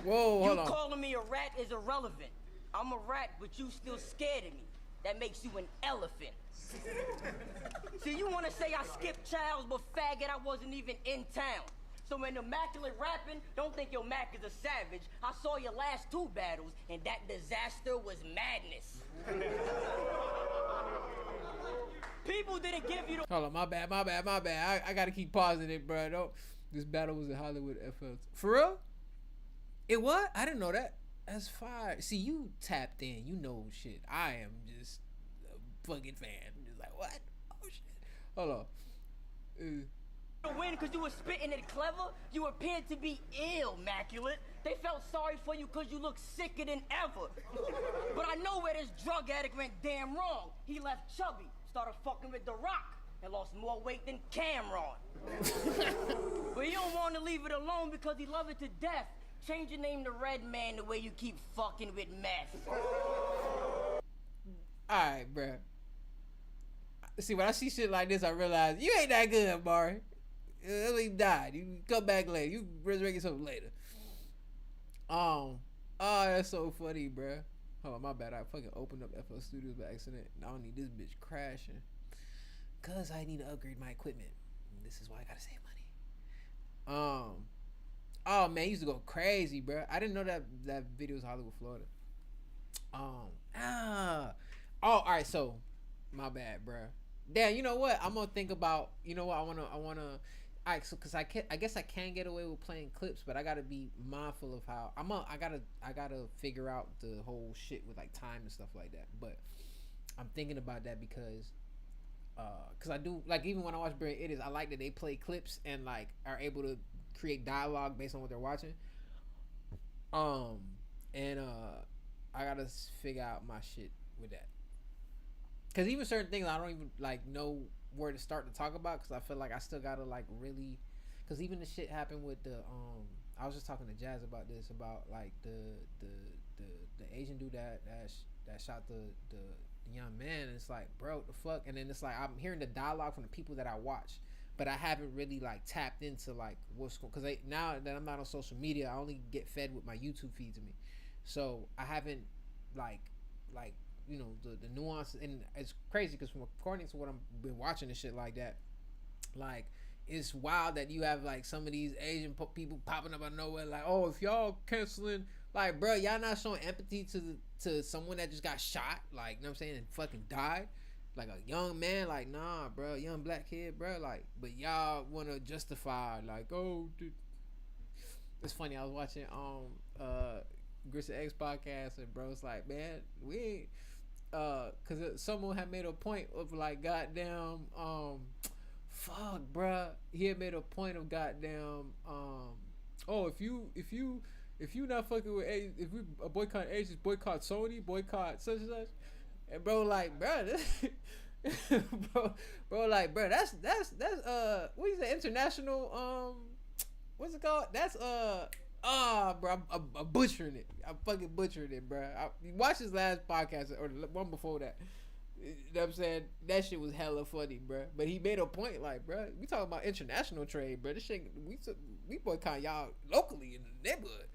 Whoa, hold on. You calling me a rat is irrelevant. I'm a rat, but you still scared of me. That makes you an elephant. See, you want to say I skipped Childs, but faggot, I wasn't even in town. So when Immaculate rapping, don't think your Mac is a savage. I saw your last 2 battles, and that disaster was madness. People didn't give you the... Hold on, my bad. I gotta keep pausing it, bro. Don't. This battle was in Hollywood FL. For real? It was? I didn't know that. That's fire. See, you tapped in. You know shit. I am just a fucking fan. I'm just like, what? Oh, shit. Hold on. Win because you were spitting it clever. You appeared to be Immaculate. They felt sorry for you because you look sicker than ever. But I know where this drug addict went damn wrong. He left chubby, started fucking with The Rock, and lost more weight than Cameron. But you don't want to leave it alone because he loved it to death. Change your name to Red Man the way you keep fucking with meth. Alright, bruh. See, when I see shit like this, I realize you ain't that good, Amaury. You died. You come back later. You resurrect yourself later. Oh, that's so funny, bruh. Hold on, my bad. I fucking opened up FL Studios by accident. I don't need this bitch crashing. Cause I need to upgrade my equipment. And this is why I gotta save money. Oh man, he used to go crazy, bruh. I didn't know that video was Hollywood, Florida. Alright, so my bad, bruh. Damn, you know what? I'm gonna think about. You know what? I wanna. Alright, so cause I guess I can get away with playing clips, but I gotta be mindful of how I gotta figure out the whole shit with like time and stuff like that. But I'm thinking about that because I do like, even when I watch Brilliant Idiots, I like that they play clips and like are able to create dialogue based on what they're watching. And I gotta figure out my shit with that. Cause even certain things I don't even like know where to start to talk about, cause I feel like I still gotta like really, cause even the shit happened with the I was just talking to Jazz about this, about like the Asian dude that shot the young man, and it's like, bro, the fuck. And then it's like I'm hearing the dialogue from the people that I watch, but I haven't really like tapped into like what's going, because now that I'm not on social media, I only get fed with my YouTube feed to me, so I haven't like you know the nuances. And it's crazy because from according to what I've been watching and shit like that, like it's wild that you have like some of these Asian people popping up out of nowhere like, oh, if y'all canceling, like, bro, y'all not showing empathy to someone that just got shot, like, you know what I'm saying, and fucking died, like a young man, like, nah, bro, young black kid, bro, like, but y'all want to justify like, oh, dude. It's funny, I was watching Grisha X podcast, and bro, it's like, man, we ain't cause someone had made a point of like, goddamn, fuck, bruh, he had made a point of goddamn, oh, if you not fucking with Asians, if we boycott Asians, boycott Sony, boycott such and such, and bro, like, bro, this, bro, like, bro, that's what is it, international, what's it called? That's bro, I'm butchering it. I'm fucking butchering it, bro. Watch his last podcast or the one before that. You know what I'm saying? That shit was hella funny, bro. But he made a point, like, bro, we talking about international trade, bro. This shit, we boycott y'all locally in the neighborhood.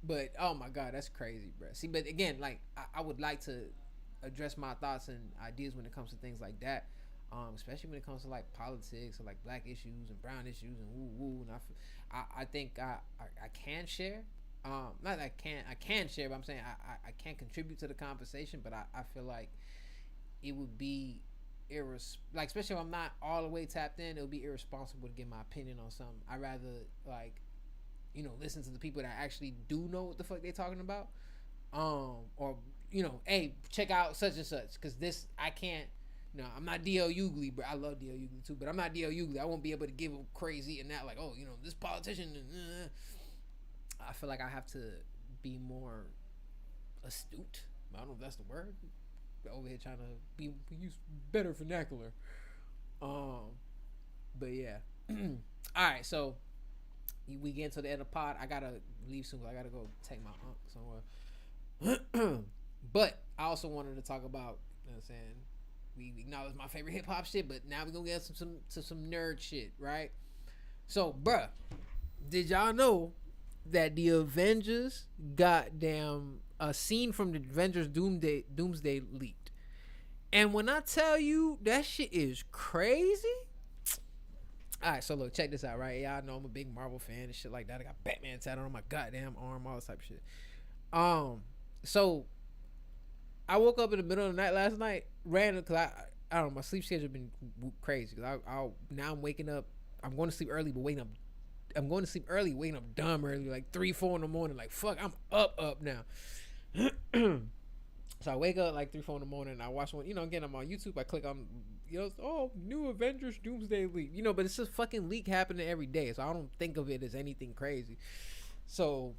But oh my god, that's crazy, bro. See, but again, like, I would like to address my thoughts and ideas when it comes to things like that. Especially when it comes to like politics or like black issues and brown issues and woo woo. And I think I can share. Not that I can share, but I'm saying I can't contribute to the conversation. But I feel like it would be like, especially if I'm not all the way tapped in, it would be irresponsible to give my opinion on something. I'd rather, like, you know, listen to the people that actually do know what the fuck they talking about. Or, you know, hey, check out such and such, because this, I can't. No, I'm not D.L. Hughley, but I love D.L. Hughley too. But I'm not D.L. Hughley. I won't be able to give him crazy and that, like, oh, you know, this politician. I feel like I have to be more astute. I don't know if that's the word. Over here trying to use better vernacular. But yeah. All right, so we get to the end of the pod. I gotta leave soon. I gotta go take my aunt somewhere. But I also wanted to talk about, you know what I'm saying, we acknowledge my favorite hip hop shit, but now we're gonna get some nerd shit, right? So, bruh, did y'all know that the Avengers goddamn a scene from the Avengers Doomsday leaked? And when I tell you that shit is crazy. Alright, so look, check this out, right? Y'all know I'm a big Marvel fan and shit like that. I got Batman tattooed on my goddamn arm, all this type of shit. So I woke up in the middle of the night last night, random, cause I don't know, my sleep schedule been crazy. Cause now I'm waking up. I'm going to sleep early, but I'm going to sleep early, waking up dumb early, like 3-4 in the morning. Like, fuck, I'm up now. So I wake up like 3-4 in the morning. And I watch one. You know, again, I'm on YouTube. I click on, you know, oh, new Avengers Doomsday leak. You know, but it's just fucking leak happening every day. So I don't think of it as anything crazy. So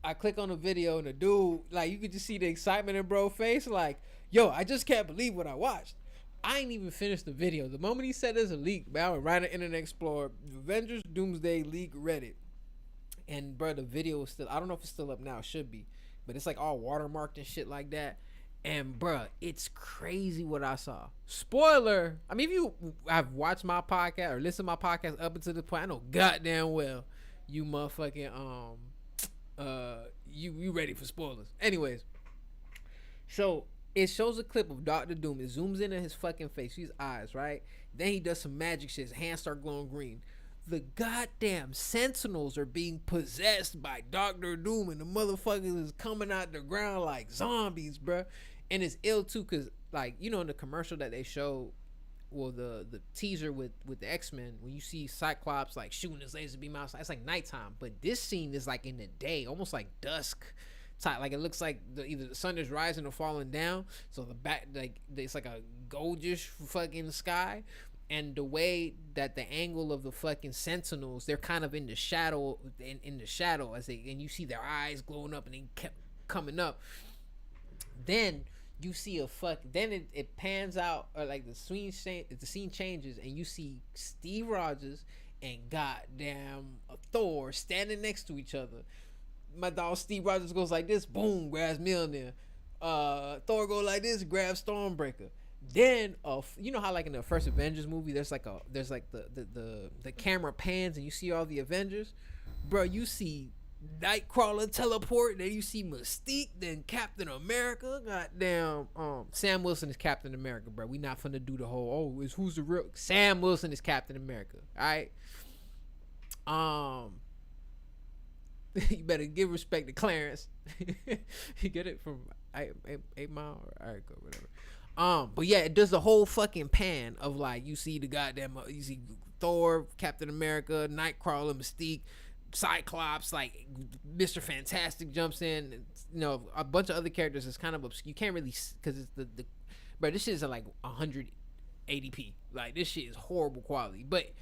I click on the video and the dude, like, you could just see the excitement in bro's face. Like, yo, I just can't believe what I watched. I ain't even finished the video. The moment he said there's a leak, man, I went right to Internet Explorer, Avengers Doomsday leak Reddit. And, bro, the video is still, I don't know if it's still up now. It should be. But it's, like, all watermarked and shit like that. And, bro, it's crazy what I saw. Spoiler. I mean, if you have watched my podcast or listened to my podcast up until this point, I know goddamn well you motherfucking, you ready for spoilers. Anyways, so it shows a clip of Dr. Doom. It zooms in at his fucking face, his eyes, right? Then he does some magic shit. His hands start glowing green. The goddamn Sentinels are being possessed by Dr. Doom, and the motherfuckers is coming out the ground like zombies, bruh. And it's ill too, cause, like, you know, in the commercial that they show, well, the teaser with the X-Men, when you see Cyclops like shooting his laser beam outside, it's like nighttime. But this scene is like in the day, almost like dusk type. Like, it looks like either the sun is rising or falling down. So the back, like, it's like a goldish fucking sky. And the way that the angle of the fucking Sentinels, they're kind of in the shadow, in the shadow as they, and you see their eyes glowing up and they kept coming up. Then you see then it pans out, or like the scene changes, and you see Steve Rogers and goddamn Thor standing next to each other. My dog Steve Rogers goes like this, boom, grabs Mjolnir. Thor go like this, grabs Stormbreaker. Then you know how, like, in the first Avengers movie, there's like the camera pans and you see all the Avengers, bro. You see Nightcrawler teleport, then you see Mystique, then Captain America. Goddamn, Sam Wilson is Captain America, bro. We not finna do the whole, oh, who's the real Sam Wilson is Captain America. All right. You better give respect to Clarence. You get it from 8 Mile? All right, go, whatever. But yeah, it does the whole fucking pan of, like, you see the goddamn, you see Thor, Captain America, Nightcrawler, Mystique, Cyclops, like Mr. Fantastic jumps in, you know, a bunch of other characters. Is kind of obscure. You can't really, because it's the bro, this shit is at like 180p. Like, this shit is horrible quality, but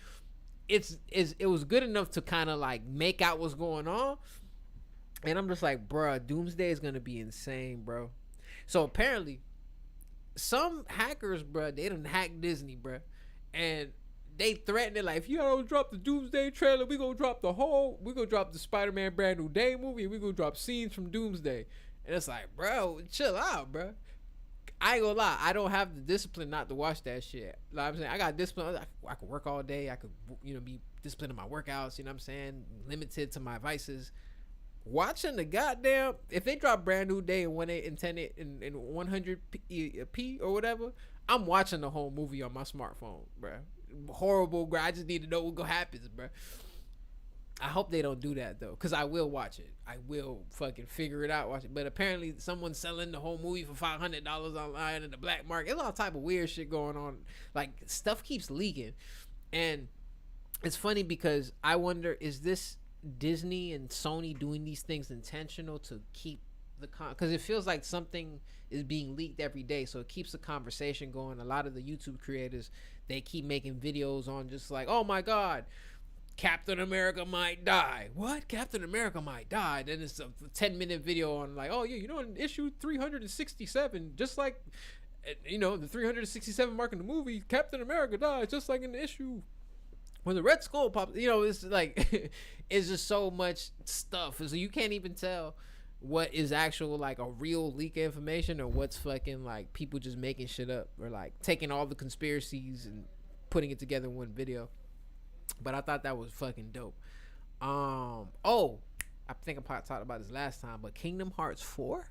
it was good enough to kind of like make out what's going on. And I'm just like, bro, Doomsday is gonna be insane, bro. So apparently some hackers, bro, they done hacked Disney, bro, and they threatened it like, if you don't drop the Doomsday trailer, we gonna drop the Spider-Man Brand New Day movie, and we gonna drop scenes from Doomsday. And it's like, bro, chill out, bro. I ain't gonna lie, I don't have the discipline not to watch that shit. Like I'm saying, I got discipline. I could work all day. I could, be disciplined in my workouts. You know what I'm saying? Limited to my vices. Watching the goddamn, if they drop Brand New Day and 110 in 100p or whatever, I'm watching the whole movie on my smartphone, bro. Horrible, bro. I just need to know what gonna happen, bro. I hope they don't do that though, cause I will watch it. I will fucking figure it out, watch it. But apparently, someone's selling the whole movie for $500 online in the black market. There's all type of weird shit going on. Like stuff keeps leaking, and it's funny because I wonder, is this Disney and Sony doing these things intentional to keep the because it feels like something is being leaked every day, so it keeps the conversation going. A lot of the YouTube creators, they keep making videos on just like, oh my god, Captain America might die. What? Captain America might die. Then it's a 10-minute video on like, oh yeah, in issue 367, just like the 367 mark in the movie, Captain America dies just like in the issue when the Red Skull pops. It's like it's just so much stuff, so you can't even tell what is actual like a real leak information or what's fucking like people just making shit up or like taking all the conspiracies and putting it together in one video. But I thought that was fucking dope. I think I probably talked about this last time, but Kingdom Hearts 4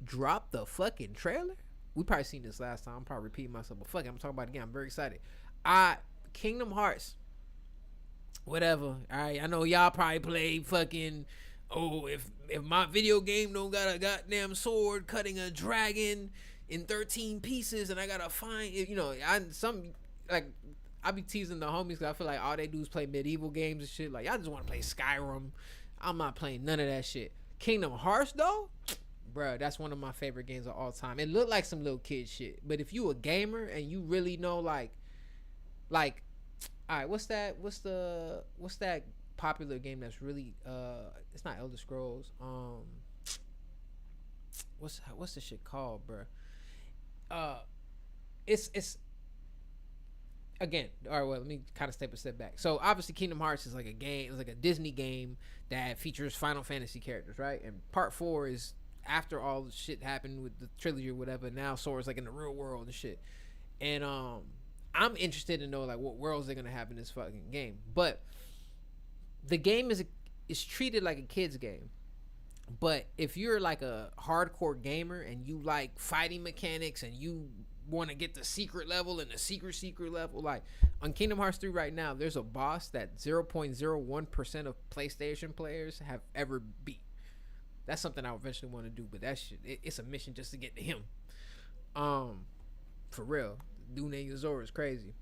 dropped the fucking trailer. We probably seen this last time. I'm probably repeating myself, but fuck it, I'm talking about it again. I'm very excited. Kingdom Hearts, whatever. All right, I know y'all probably play fucking. Oh, if my video game don't got a goddamn sword cutting a dragon in 13 pieces, and I gotta find, I be teasing the homies because I feel like all they do is play medieval games and shit. Like, y'all just want to play Skyrim. I'm not playing none of that shit. Kingdom Hearts, though, bro, that's one of my favorite games of all time. It looked like some little kid shit, but if you a gamer and you really know, like, all right, what's that popular game that's really it's not Elder Scrolls, what's the shit called, bro? It's again, all right, well, let me kind of step a step back. So obviously Kingdom Hearts is like a game, it's like a Disney game that features Final Fantasy characters, right? And part 4 is after all the shit happened with the trilogy or whatever. Now Sora's like in the real world and shit, and I'm interested to know like what worlds they're gonna have in this fucking game. But the game is treated like a kid's game. But if you're like a hardcore gamer and you like fighting mechanics and you want to get the secret level and the secret level, like on Kingdom Hearts 3 right now, there's a boss that 0.01% of PlayStation players have ever beat. That's something I eventually want to do, but that shit, it's a mission just to get to him. For real, dude named Zora is crazy.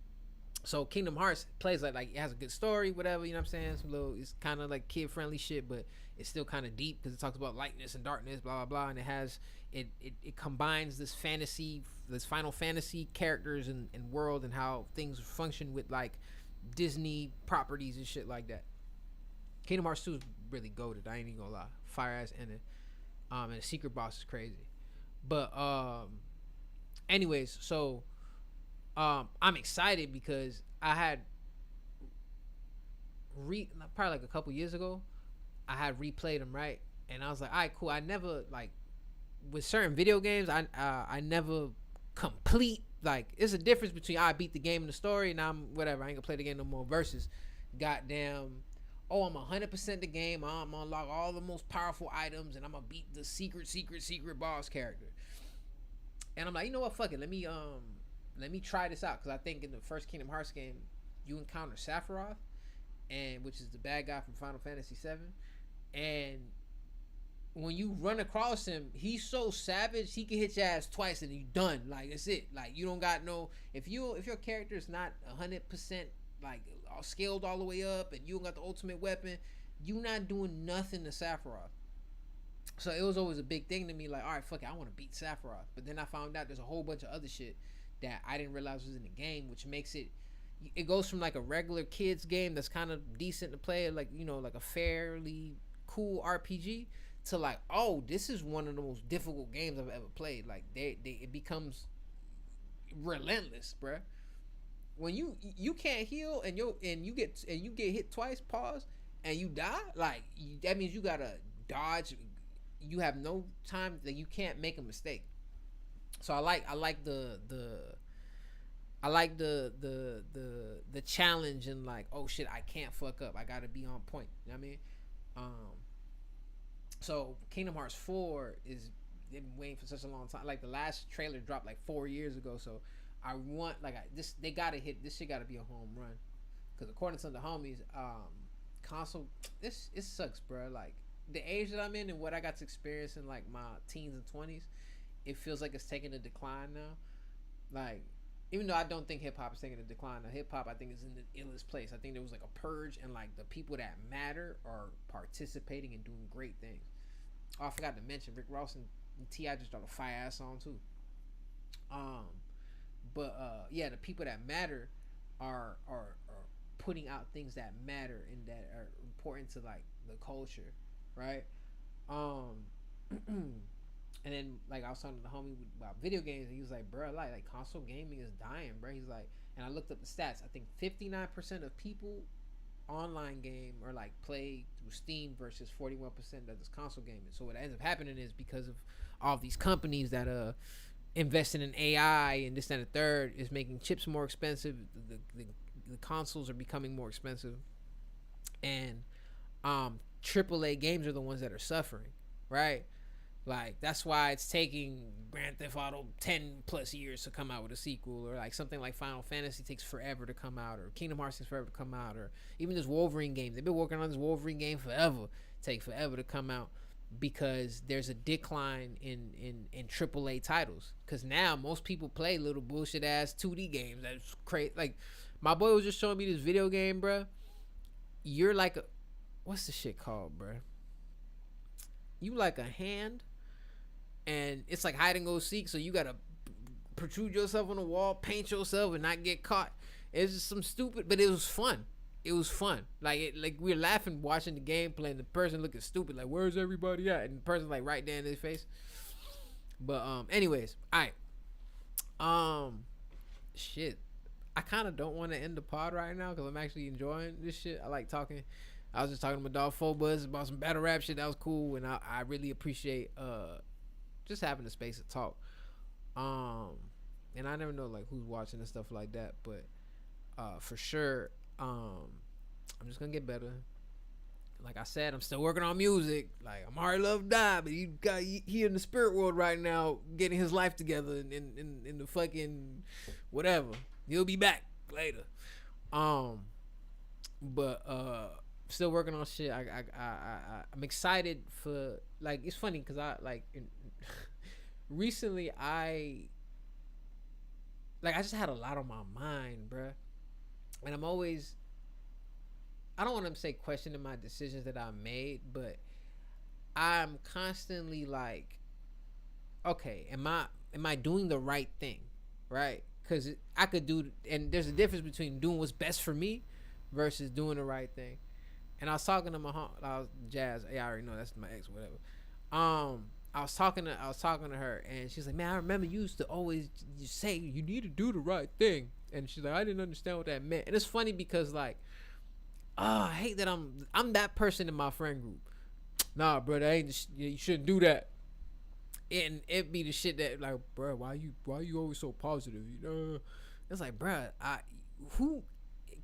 So Kingdom Hearts plays like it has a good story, whatever, you know what I'm saying? Some little, it's kind of like kid friendly shit, but it's still kind of deep because it talks about lightness and darkness, blah blah blah, and it combines this Final Fantasy characters and world and how things function with like Disney properties and shit like that. Kingdom Hearts 2 is really goated, I ain't even gonna lie. Fire ass ending. And the secret boss is crazy. But anyways, so I'm excited because I had probably like a couple years ago, I had replayed them, right? And I was like, all right, cool. I never, like, with certain video games, I never complete, like, it's a difference between I beat the game and the story and I'm whatever, I ain't gonna play the game no more, versus goddamn, oh, I'm 100% the game, I'm gonna unlock all the most powerful items and I'm gonna beat the secret boss character. And I'm like, you know what, fuck it, let me try this out, because I think in the first Kingdom Hearts game you encounter Sephiroth, and which is the bad guy from Final Fantasy 7, and when you run across him, he's so savage, he can hit your ass twice and you done. Like, that's it. Like, you don't got no, if your character is not 100% like scaled all the way up and you don't got the ultimate weapon, you not doing nothing to Sephiroth. So it was always a big thing to me, like, all right, fuck it, I want to beat Sephiroth. But then I found out there's a whole bunch of other shit that I didn't realize was in the game, which makes it goes from like a regular kids game that's kind of decent to play, like, you know, like a fairly cool RPG, to like, oh, this is one of the most difficult games I've ever played. Like, it becomes relentless, bruh. when you can't heal and you get hit twice, pause, and you die, like that means you gotta dodge. You have no time, that you can't make a mistake. So I like the challenge, and like, oh shit, I can't fuck up. I gotta be on point. You know what I mean? Um, so Kingdom Hearts 4 is, they've been waiting for such a long time. Like the last trailer dropped like 4 years ago. So I want, like, this, they gotta hit this shit. Gotta be a home run, because according to the homies, console, this, it sucks, bro. Like the age that I'm in and what I got to experience in like my teens and 20s, it feels like it's taking a decline now. Like, even though I don't think hip hop is taking a decline, now hip hop I think is in the illest place. I think there was like a purge, and like the people that matter are participating and doing great things. Oh, I forgot to mention Rick Ross and T.I. just dropped a fire ass song too. Um, but yeah, the people that matter are putting out things that matter and that are important to like the culture, right? Um, and then like I was talking to the homie about video games, and he was like, "Bro, like console gaming is dying, bro." He's like, and I looked up the stats. I think 59% of people online game or like play through Steam versus 41% that is console gaming. So what ends up happening is, because of all of these companies that investing in AI and this and the third, is making chips more expensive. The consoles are becoming more expensive, and AAA games are the ones that are suffering, right? Like that's why it's taking Grand Theft Auto 10 plus years to come out with a sequel, or like something like Final Fantasy takes forever to come out, or Kingdom Hearts takes forever to come out, or even this Wolverine game. They've been working on this Wolverine game forever, take forever to come out, because there's a decline in AAA titles. Because now most people play little bullshit ass 2D games. That's crazy. Like my boy was just showing me this video game, bruh. You're like a, what's the shit called, bruh? You like a hand, and it's like hide and go seek, so you gotta protrude yourself on the wall, paint yourself, and not get caught. It's just some stupid, but it was fun. It was fun. Like we were laughing watching the gameplay, and the person looking stupid, like, where's everybody at? And the person like right there in his face. But anyways, alright. Shit. I kind of don't want to end the pod right now, because I'm actually enjoying this shit. I like talking. I was just talking to my dog Phobus about some battle rap shit. That was cool, and I really appreciate just having the space to talk. And I never know like who's watching and stuff like that, but for sure, I'm just gonna get better. Like I said, I'm still working on music. Like Amaury Love died, but he in the spirit world right now, getting his life together in the fucking whatever. He'll be back later. But still working on shit. I'm excited for, like, it's funny because I like recently I just had a lot on my mind, bruh. And I'm always, I don't want to say questioning my decisions that I made, but I'm constantly like, okay, am I doing the right thing, right? Because I could do, and there's a difference between doing what's best for me versus doing the right thing. And I was talking to my Jazz. Yeah, I already know that's my ex, whatever. I was talking to her, and she's like, "Man, I remember you used to always say you need to do the right thing." And she's like, "I didn't understand what that meant." And it's funny because like, I hate that I'm that person in my friend group. Nah, bro, that ain't you shouldn't do that. And it be the shit that like, bro, why you always so positive? You know, it's like, bro, who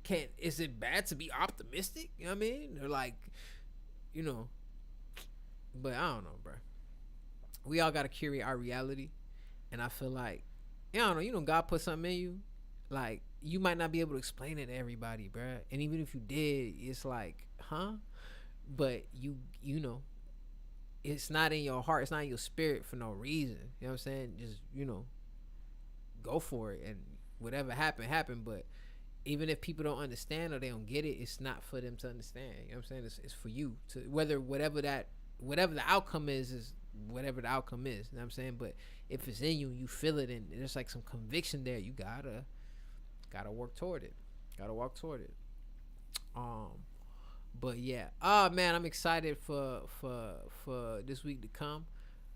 can, is it bad to be optimistic? You know what I mean? Or like, you know, but I don't know, bro. We all gotta curate our reality, and I feel like, I don't know, you know, God put something in you, like you might not be able to explain it to everybody, bro. And even if you did, it's like, huh? But you know, it's not in your heart, it's not in your spirit for no reason. You know what I'm saying? Just, you know, go for it, and whatever happened. But even if people don't understand or they don't get it, it's not for them to understand. You know what I'm saying? It's for you to, whatever the outcome is whatever the outcome is. You know what I'm saying? But if it's in you and you feel it, and there's like some conviction there, you gotta work toward it. Gotta walk toward it. But yeah. Oh man, I'm excited for this week to come.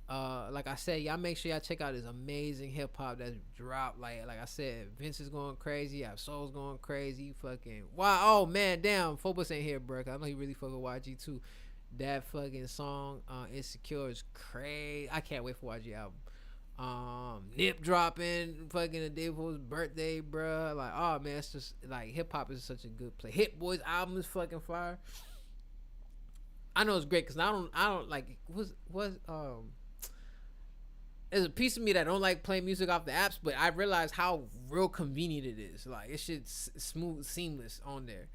Like I said, y'all make sure y'all check out this amazing hip hop that's dropped. Like I said, Vince is going crazy. Soul's going crazy. Fucking wow. Oh man, damn. Phobos ain't here, bro. I know he really fucking YG too. That fucking song, Insecure, is crazy. I can't wait for YG album. Nip dropping fucking the day before his birthday, bro. Like, oh man, it's just like hip hop is such a good play. Hit Boy's album is fucking fire. I know it's great because I don't like there's a piece of me that don't like playing music off the apps, but I realize how real convenient it is. Like it shit's smooth, seamless on there.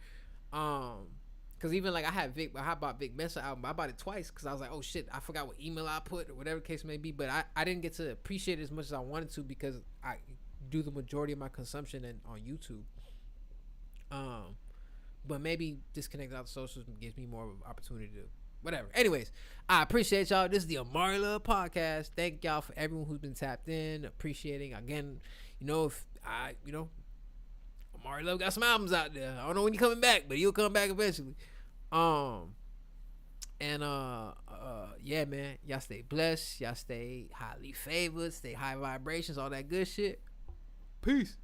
Cause even like I bought Vic Mensa album. I bought it twice because I was like, oh shit, I forgot what email I put or whatever the case may be. But I didn't get to appreciate it as much as I wanted to because I do the majority of my consumption on YouTube. But maybe disconnecting out the socials gives me more of an opportunity to whatever. Anyways, I appreciate y'all. This is the Amaury Love Podcast. Thank y'all for everyone who's been tapped in. Appreciating again. Amaury Love got some albums out there. I don't know when he's coming back, but he'll come back eventually. Yeah, man. Y'all stay blessed. Y'all stay highly favored. Stay high vibrations. All that good shit. Peace.